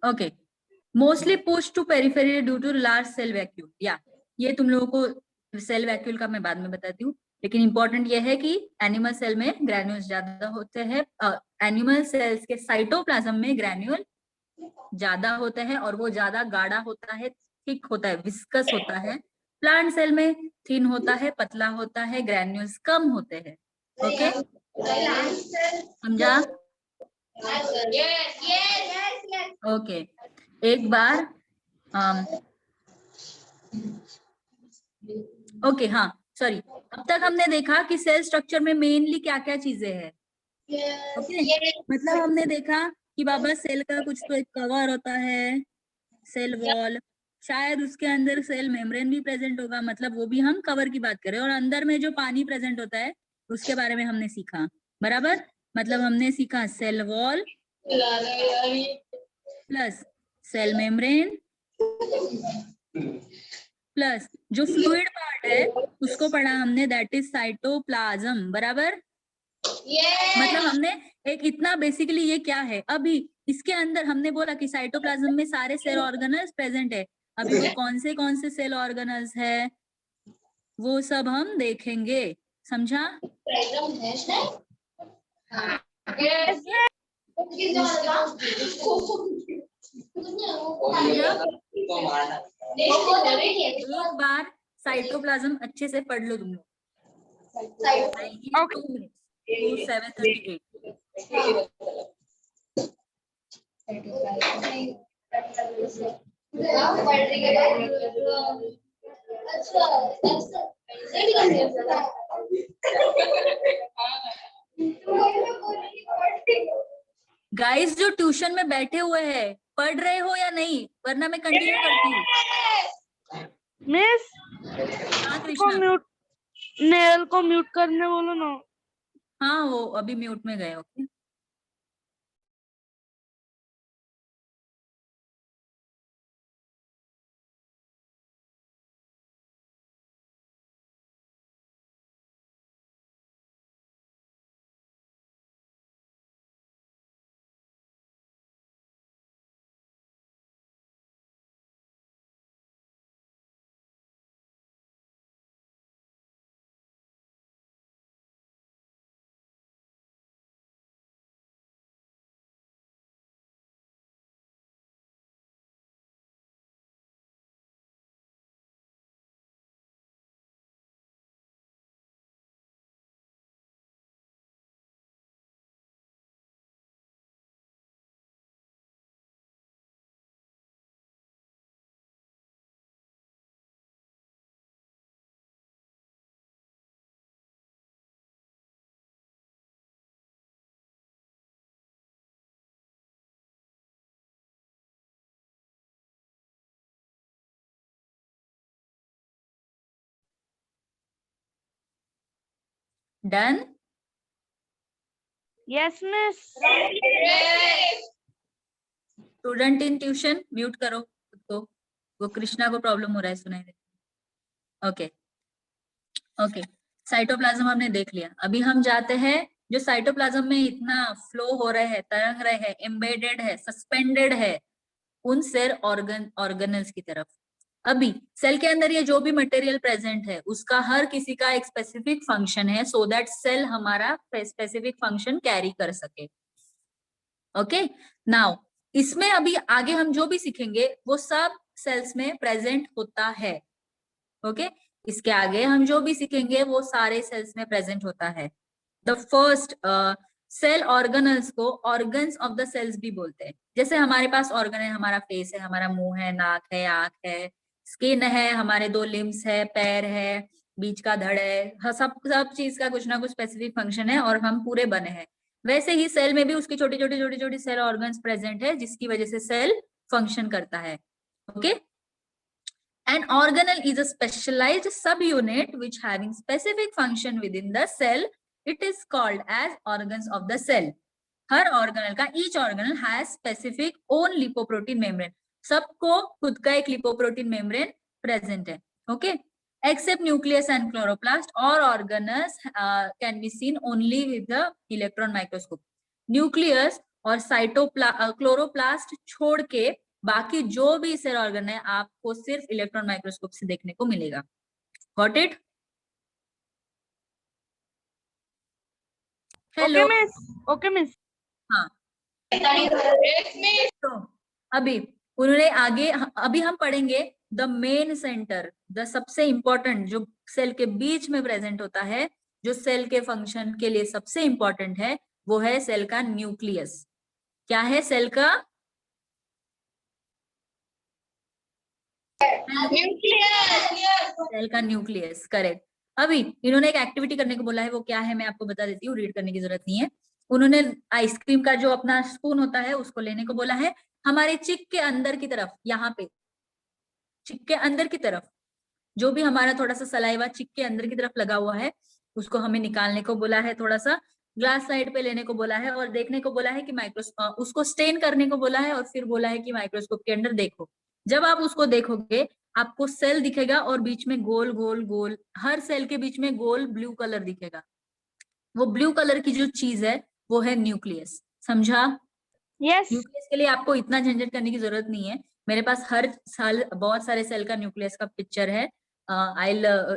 Okay mostly push to periphery due to large cell vacuole. या ये तुम लोगों को सेल वैक्यूल का मैं बाद में बताती हूँ, लेकिन इंपॉर्टेंट ये है कि एनिमल सेल में ग्रैन्यूल्स ज्यादा होते हैं। एनिमल सेल्स के साइटोप्लाज्म में ग्रैन्यूल ज्यादा होते हैं और वो ज्यादा गाढ़ा होता है, थिक होता है, विस्कस होता है। प्लांट सेल में थिन होता है, पतला होता है, ग्रैन्यूल्स कम होते हैं। ओके समझा? ओके एक बार ओके हाँ सॉरी, अब तक हमने देखा कि सेल स्ट्रक्चर में मेनली क्या क्या चीजें हैं। ओके मतलब हमने देखा कि बाबा सेल का कुछ तो एक कवर होता है, सेल वॉल, शायद उसके अंदर सेल मेम्ब्रेन भी प्रेजेंट होगा, मतलब वो भी हम कवर की बात करें, और अंदर में जो पानी प्रेजेंट होता है उसके बारे में हमने सीखा। बराबर, मतलब हमने सीखा cell wall plus cell membrane plus जो फ्लूइड पार्ट है उसको पढ़ा हमने, दैट इज साइटोप्लाज्म। बराबर, मतलब हमने एक इतना बेसिकली ये क्या है, अभी इसके अंदर हमने बोला कि साइटोप्लाज्म में सारे सेल ऑर्गेनल्स प्रेजेंट है। अभी वो कौन से सेल ऑर्गेनल्स है वो सब हम देखेंगे। समझा? Yes. तो मारना एक बार साइटोप्लाज्म अच्छे से पढ़ लो तुम लोग। Okay. 2 minutes to 7:38। गाइस जो ट्यूशन में बैठे हुए हैं पढ़ रहे हो या नहीं, वरना मैं कंटिन्यू करती हूँ। मिस हाँ को कृष्णा। म्यूट, नेल को म्यूट करने बोलो ना। हाँ वो अभी म्यूट में गए। Okay done. Yes miss. Student in tuition mute करो खुद को, वो कृष्णा को प्रॉब्लम हो रहा है सुनाई दे। ओके ओके साइटोप्लाज्म हमने देख लिया। अभी हम जाते हैं जो साइटोप्लाज्म में इतना फ्लो हो रहे हैं, तरंग रहे हैं, एम्बेडेड है, सस्पेंडेड है, उन सेल ऑर्गेनल्स की तरफ। अभी सेल के अंदर ये जो भी मटेरियल प्रेजेंट है उसका हर किसी का एक स्पेसिफिक फंक्शन है, सो दैट सेल हमारा स्पेसिफिक फंक्शन कैरी कर सके। ओके नाउ इसमें अभी आगे हम जो भी सीखेंगे वो सब सेल्स में प्रेजेंट होता है। ओके इसके आगे हम जो भी सीखेंगे वो सारे सेल्स में प्रेजेंट होता है। द फर्स्ट सेल ऑर्गेनल्स को ऑर्गन्स ऑफ द सेल्स भी बोलते हैं। जैसे हमारे पास ऑर्गन है, हमारा फेस है, हमारा मुंह है, नाक है, आंख है, स्किन है, हमारे 2 लिम्स है, पैर है, बीच का धड़ है, सब चीज का कुछ ना कुछ स्पेसिफिक फंक्शन है और हम पूरे बने हैं। वैसे ही सेल में भी उसकी छोटी छोटी सेल ऑर्गन्स प्रेजेंट है जिसकी वजह से सेल फंक्शन करता है। Okay An organelle is a specialized subunit which having specific function within the cell. It is called as organs of the cell. Her organelle का each organelle has specific own lipoprotein membrane. सबको खुद का एक lipoprotein membrane present है। Okay except nucleus and chloroplast, all organelles can be seen only with the electron microscope. Nucleus और chloroplast छोड़ के बाकी जो भी सेल ऑर्गन है आपको सिर्फ इलेक्ट्रॉन माइक्रोस्कोप से देखने को मिलेगा। Got it? Hello okay miss. हाँ तो अभी उन्होंने आगे अभी हम पढ़ेंगे द मेन सेंटर, द सबसे इंपॉर्टेंट जो सेल के बीच में प्रेजेंट होता है, जो सेल के फंक्शन के लिए सबसे इंपॉर्टेंट है, वो है सेल का न्यूक्लियस। क्या है सेल का? सेल का न्यूक्लियस, करेक्ट। अभी इन्होंने एक एक्टिविटी करने को बोला है, वो क्या है मैं आपको बता देती हूँ, रीड करने की जरूरत नहीं है। उन्होंने आइसक्रीम का जो अपना स्पून होता है उसको लेने को बोला है, हमारे चिक के अंदर की तरफ, यहाँ पे चिक के अंदर की तरफ जो भी हमारा थोड़ा सा सलाइवा चिक के अंदर की तरफ लगा हुआ है उसको हमें निकालने को बोला है, थोड़ा सा ग्लास साइड पे लेने को बोला है और देखने को बोला है कि उसको स्टेन करने को बोला है और फिर बोला है कि माइक्रोस्कोप के अंदर देखो। जब आप उसको देखोगे आपको सेल दिखेगा और बीच में गोल गोल गोल, हर सेल के बीच में गोल ब्लू कलर दिखेगा। वो ब्लू कलर की जो चीज है वो है न्यूक्लियस। समझा? यस। न्यूक्लियस के लिए आपको इतना झंझट करने की जरूरत नहीं है, मेरे पास हर साल बहुत सारे सेल का न्यूक्लियस का पिक्चर है।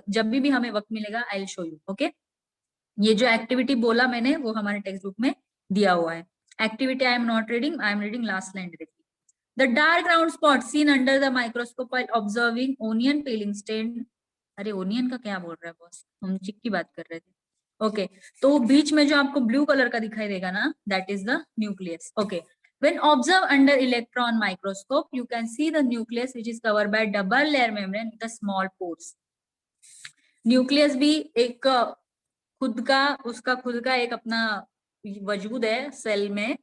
जब भी हमें वक्त मिलेगा I will show you. Okay ये जो एक्टिविटी बोला मैंने वो हमारे टेक्स्ट बुक में दिया हुआ है. Activity I am not reading, I am reading last line directly. The dark round spot seen under the microscope while observing onion peeling stain. अरे ओनियन का क्या बोल रहा है बॉस, हम चिक की बात कर रहे थे. ओके, तो बीच में जो आपको ब्लू कलर का दिखाई देगा ना, that is the nucleus. Okay, when observed under electron microscope you can see the nucleus which is covered by double layer membrane with the small pores. Nucleus भी एक उसका खुद का एक अपना वजूद है सेल में.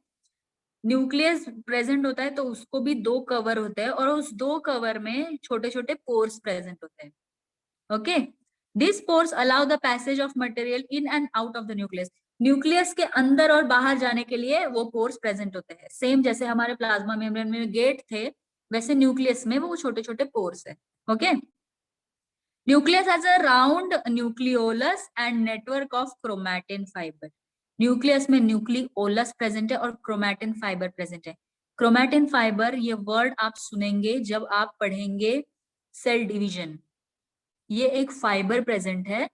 न्यूक्लियस प्रेजेंट होता है तो उसको भी दो कवर होते हैं और उस दो कवर में छोटे छोटे पोर्स प्रेजेंट होते हैं. Okay, this pores allow the passage of material in and out of the nucleus. Nucleus के अंदर और बाहर जाने के लिए वो पोर्स प्रेजेंट होते हैं. सेम जैसे हमारे प्लाज्मा मेम्ब्रेन में गेट थे वैसे न्यूक्लियस में वो छोटे छोटे पोर्स है. Okay, nucleus has a round nucleolus and network of chromatin fibre. Nucleus में न्यूक्लियोलस प्रेजेंट है और क्रोमैटिन फाइबर प्रेजेंट है. क्रोमैटिन फाइबर ये वर्ड आप सुनेंगे जब आप पढ़ेंगे सेल डिवीजन. ये एक फाइबर प्रेजेंट है.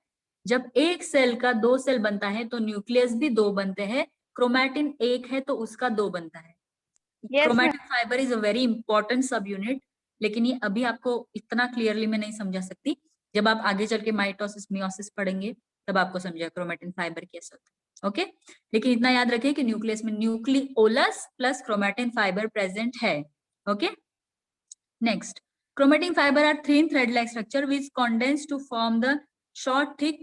जब एक सेल का दो सेल बनता है तो न्यूक्लियस भी दो बनते हैं. क्रोमैटिन एक है तो उसका दो बनता है. Chromatin fibre is a very important सब यूनिट, लेकिन ये अभी आपको इतना क्लियरली मैं नहीं समझा सकती. जब आप आगे चल के माइटोसिस मियोसिस पढ़ेंगे तब आपको समझेगा क्रोमैटिन फाइबर कैसे होता है. ओके, लेकिन इतना याद रखिए कि न्यूक्लियस में nucleolus plus chromatin fiber present है. Okay, next, chromatin fiber are thin thread-like structure which condense to form the short thick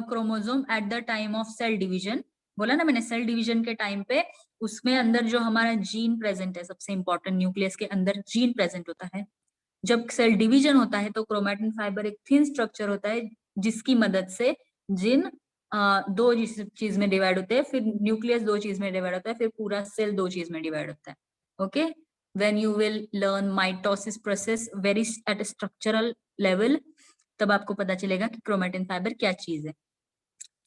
chromosome at the time of cell division. बोला ना मैंने सेल डिवीजन के टाइम पे उसमें अंदर जो हमारा जीन प्रेजेंट है, सबसे इंपॉर्टेंट न्यूक्लियस के अंदर जीन प्रेजेंट होता है. जब सेल डिवीजन होता है तो क्रोमैटिन फाइबर एक थिन स्ट्रक्चर होता है जिसकी मदद से जीन दो चीज में डिवाइड होते हैं, फिर न्यूक्लियस दो चीज में डिवाइड होता है, फिर पूरा सेल दो चीज में डिवाइड होता है. Okay, when you will learn mitosis process very at a structural level, तब आपको पता चलेगा कि क्रोमैटिन फाइबर क्या चीज है.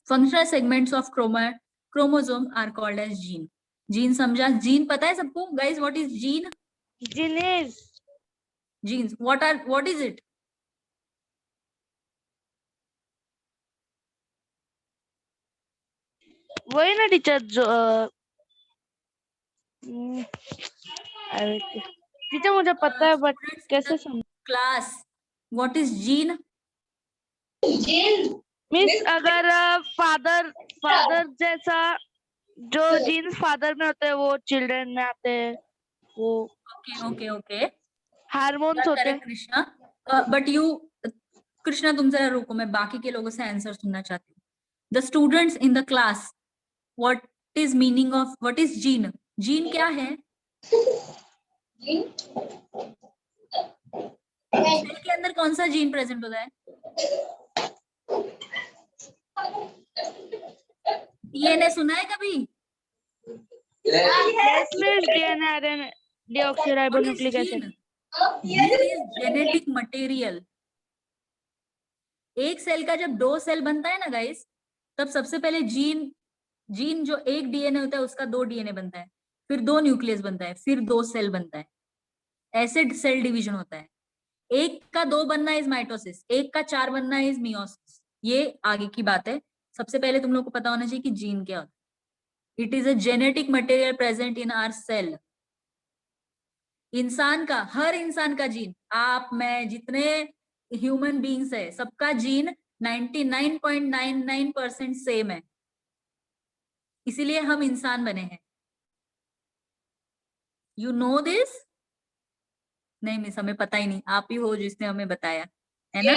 Functional segments of chromosome are called as gene. Gene समझा? जीन पता है सबको guys? What is gene? Gene is genes what is it? वही ना टीचर जो टीचर मुझे पता है बट कैसे समझ. Class, what is gene? Means अगर फादर जैसा जो जीन्स फादर में होते हैं वो चिल्ड्रन में आते हैं. वो ओके हार्मोन्स होते हैं. कृष्णा, बट यू कृष्णा तुम जरा रुको, मैं बाकी के लोगों से आंसर सुनना चाहती हूँ. The students in the class, what is meaning of what is gene? Gene क्या है? सेल के अंदर कौन सा जीन प्रेजेंट होता है? डीएनए सुना है कभी? DNA RNA deoxyribonucleic acid. Genetic material. एक सेल का जब दो सेल बनता है ना गाइस, तब सबसे पहले जीन जो एक डीएनए होता है उसका दो डीएनए बनता है, फिर दो न्यूक्लियस बनता है, फिर दो सेल बनता है. ऐसे सेल डिवीजन होता है. एक का दो बनना इज माइटोसिस, एक का चार बनना इज मियोसिस. ये आगे की बात है. सबसे पहले तुम लोग को पता होना चाहिए कि जीन क्या होता है. It is a genetic material present in our cell. इंसान का, हर इंसान का जीन, आप मैं जितने ह्यूमन बीइंग्स है सबका जीन 99.99% सेम है. इसीलिए हम इंसान बने हैं. You know this? नहीं मिस, हमें पता ही नहीं. आप ही हो जिसने हमें बताया है ना?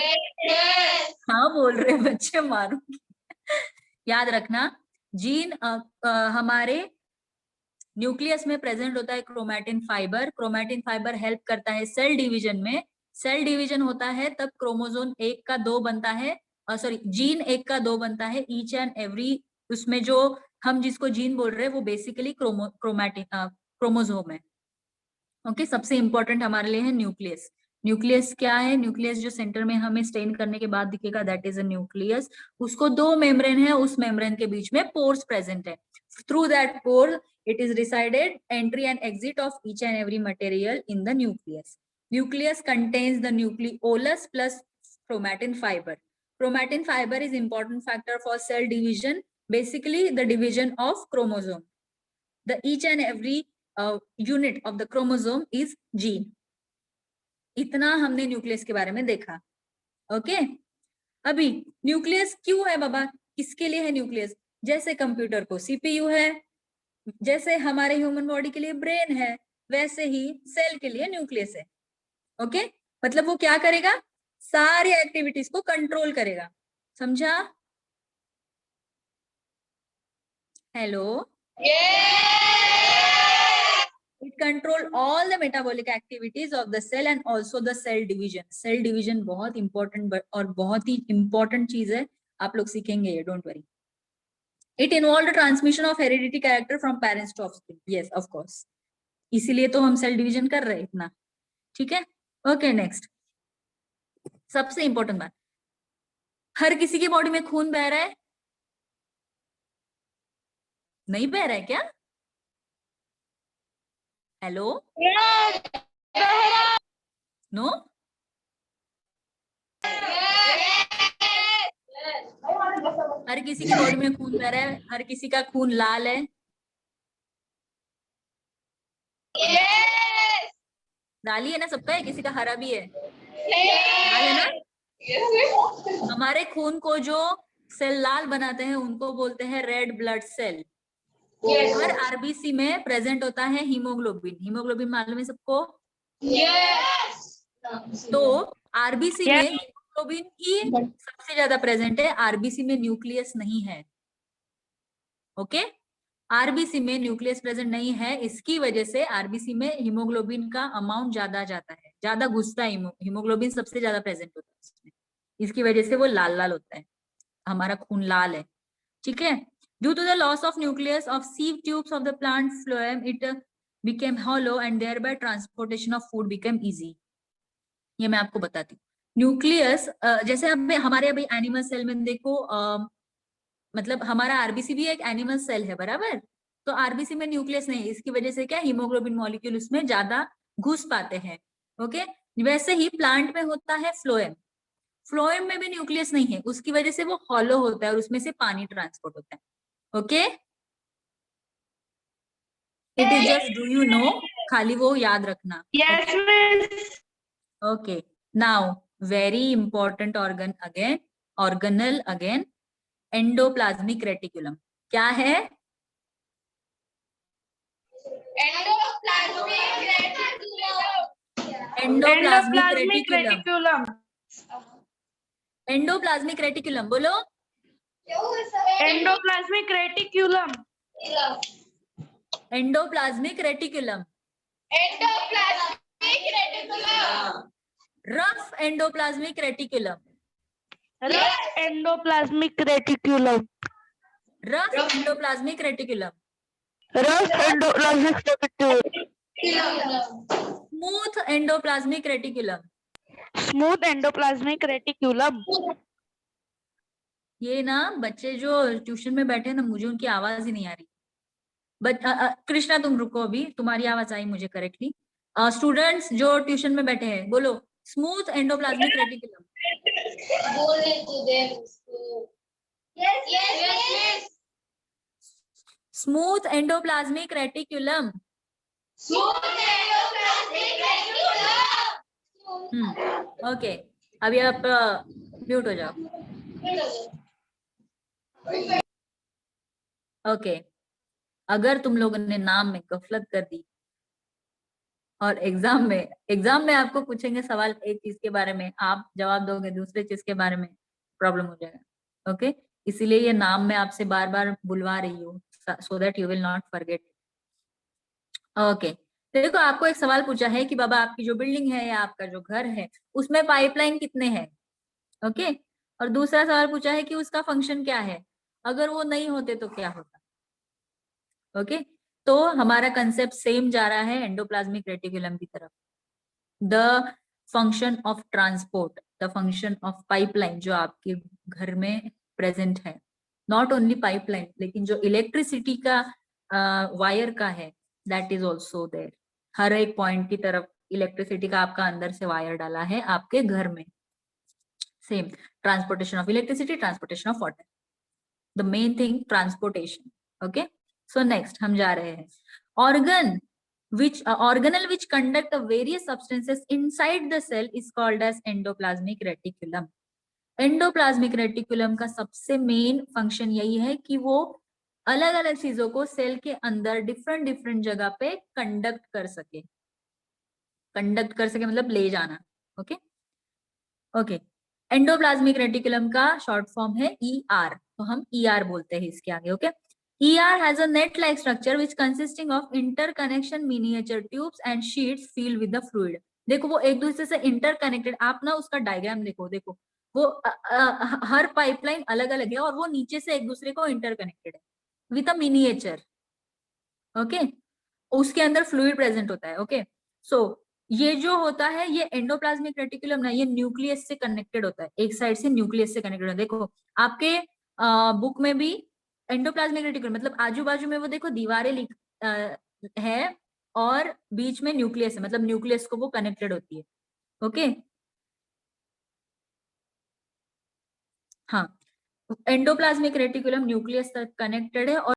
हाँ बोल रहे बच्चे, मारूंगी. याद रखना, जीन हमारे न्यूक्लियस में प्रेजेंट होता है chromatin fibre. Chromatin fibre help करता है सेल डिवीजन में. सेल डिवीजन होता है तब क्रोमोसोम एक का दो बनता है, सॉरी जीन एक का दो बनता है. ईच एंड एवरी, उसमें जो हम जिसको जीन बोल रहे हैं वो बेसिकली क्रोमोसोम है. ओके, सबसे इंपॉर्टेंट हमारे लिए है न्यूक्लियस. न्यूक्लियस क्या है? न्यूक्लियस जो सेंटर में हमें स्टेन करने के बाद दिखेगा, दैट इज अ न्यूक्लियस. उसको दो मेम्ब्रेन है, उस मेम्ब्रेन के बीच में पोर्स प्रेजेंट है. Through that pore it is resided entry and exit of each and every material in the nucleus. Nucleus contains the nucleolus plus chromatin fiber. Chromatin fiber is important factor for cell division basically the division of chromosome. The each and every unit of the chromosome is gene. इतना हमने nucleus के बारे में देखा. Okay अभी nucleus क्यों है बाबा, किसके लिए है न्यूक्लियस? जैसे कंप्यूटर को सीपीयू है, जैसे हमारे ह्यूमन बॉडी के लिए ब्रेन है, वैसे ही सेल के लिए न्यूक्लियस है. ओके मतलब वो क्या करेगा, सारी एक्टिविटीज को कंट्रोल करेगा. समझा? Hello. It control all the metabolic activities of the cell and also the cell division. Cell division बहुत important और बहुत ही important चीज है, आप लोग सीखेंगे ये, don't worry. It involved the transmission of hereditary character from parents to offspring. Yes, of course. इसीलिए तो हम cell division कर रहे हैं इतना. ठीक है? Okay, next. सबसे important बात, हर किसी की बॉडी में खून बह रहा है? नहीं बह रहा है क्या? हेलो. नो. हर किसी की बॉडी में खून बह रहा है, हर किसी का खून लाल है. लाल ही है ना सबका, है किसी का हरा भी है? लाल है ना? हमारे खून को जो सेल लाल बनाते हैं उनको बोलते हैं रेड ब्लड सेल. हर आरबीसी में प्रेजेंट होता है हीमोग्लोबिन. हीमोग्लोबिन मालूम है सबको? तो आरबीसी में हीमोग्लोबिन ही सबसे ज्यादा प्रेजेंट है, आरबीसी में न्यूक्लियस नहीं है. ओके आरबीसी में न्यूक्लियस प्रेजेंट नहीं है, इसकी वजह से आरबीसी में हीमोग्लोबिन का अमाउंट ज्यादा जाता है, ज्यादा घुसता है. हीमोग्लोबिन सबसे ज्यादा प्रेजेंट होता है उसमें, इसकी वजह से वो लाल लाल होता है, हमारा खून लाल है. ठीक है? Due to the loss of nucleus of sieve tubes of the plant phloem, it became hollow and thereby transportation of food became easy. ये मैं आपको बताती हूँ. न्यूक्लियस जैसे हमारे अभी एनिमल सेल में देखो, मतलब हमारा आरबीसी भी एक एनिमल सेल है, बराबर? तो आरबीसी में न्यूक्लियस नहीं, इसकी वजह से क्या हीमोग्लोबिन मॉलिक्यूल उसमें ज्यादा घुस पाते हैं. ओके वैसे ही प्लांट में होता है फ्लोएम. फ्लोएम में भी न्यूक्लियस नहीं है, उसकी वजह से वो हॉलो होता है और उसमें से पानी ट्रांसपोर्ट होता है. Okay it is just do you know, खाली वो याद रखना. Yes, miss. Okay now very important organ again, organelle again, endoplasmic reticulum. क्या है? Endoplasmic reticulum. एंडोप्लाज्मिक रेटिकुलम बोलो. Endoplasmic reticulum. Endoplasmic reticulum. Rough endoplasmic reticulum. Rough endoplasmic reticulum. Rough endoplasmic reticulum. Rough endoplasmic reticulum. Smooth endoplasmic reticulum. Smooth endoplasmic reticulum. ये ना बच्चे जो tuition में बैठे हैं ना, मुझे उनकी आवाज ही नहीं आ रही. बट कृष्णा तुम रुको, अभी तुम्हारी आवाज आई मुझे करेक्टली. स्टूडेंट्स जो ट्यूशन में बैठे हैं बोलो smooth endoplasmic reticulum. Smooth endoplasmic reticulum. Okay अभी आप म्यूट हो जाओ. ओके अगर तुम लोगों ने नाम में गफलत कर दी और एग्जाम में आपको पूछेंगे सवाल एक चीज के बारे में, आप जवाब दोगे दूसरे चीज के बारे में, प्रॉब्लम हो जाएगा. ओके इसीलिए ये नाम मैं आपसे बार बार बुलवा रही हूँ, so that you will not forget. Okay देखो आपको एक सवाल पूछा है कि बाबा आपकी जो बिल्डिंग है या आपका जो घर है उसमें पाइपलाइन कितने हैं. ओके और दूसरा सवाल पूछा है कि उसका फंक्शन क्या है, अगर वो नहीं होते तो क्या होता. ओके तो हमारा कंसेप्ट सेम जा रहा है एंडोप्लाज्मिक रेटिकुलम की तरफ. The function of transport, the function of pipeline जो आपके घर में प्रेजेंट है, नॉट ओनली पाइपलाइन लेकिन जो इलेक्ट्रिसिटी का वायर का है दैट इज ऑल्सो देयर. हर एक पॉइंट की तरफ इलेक्ट्रिसिटी का आपका अंदर से वायर डाला है आपके घर में. Same transportation of electricity, transportation of water. The main thing transportation. Okay, so next हम जा रहे हैं. Organ organelle which conduct the various substances inside the cell is called as endoplasmic reticulum. Endoplasmic reticulum का सबसे main function यही है कि वो अलग अलग चीजों को सेल के अंदर डिफरेंट डिफरेंट जगह पे कंडक्ट कर सके. कंडक्ट कर सके मतलब ले जाना. ओके ओके, एंडोप्लाज्मिक रेटिकुलम का शॉर्ट फॉर्म है ER, तो हम ER बोलते हैं इसके आगे. Okay, ER has a net-like structure which consisting of interconnection miniature tubes and sheets filled with the fluid. देखो वो एक दूसरे से इंटरकनेक्टेड, आप ना उसका डायग्राम देखो वो हर पाइपलाइन अलग अलग है और वो नीचे से एक दूसरे को इंटरकनेक्टेड है विद अ मिनिएचर. ओके, उसके अंदर फ्लूइड प्रेजेंट होता है. ओके, सो ये जो होता है ये एंडोप्लाज्मिक रेटिकुलम ना, ये न्यूक्लियस से कनेक्टेड होता है, एक साइड से न्यूक्लियस से कनेक्टेड होता है. देखो आपके बुक में भी एंडोप्लाज्मिक रेटिकुलम मतलब आजू बाजू में वो देखो दीवारें है और बीच में न्यूक्लियस है, मतलब न्यूक्लियस को वो कनेक्टेड होती है. ओके हाँ, एंडोप्लाज्मिक रेटिकुलम न्यूक्लियस तक कनेक्टेड है और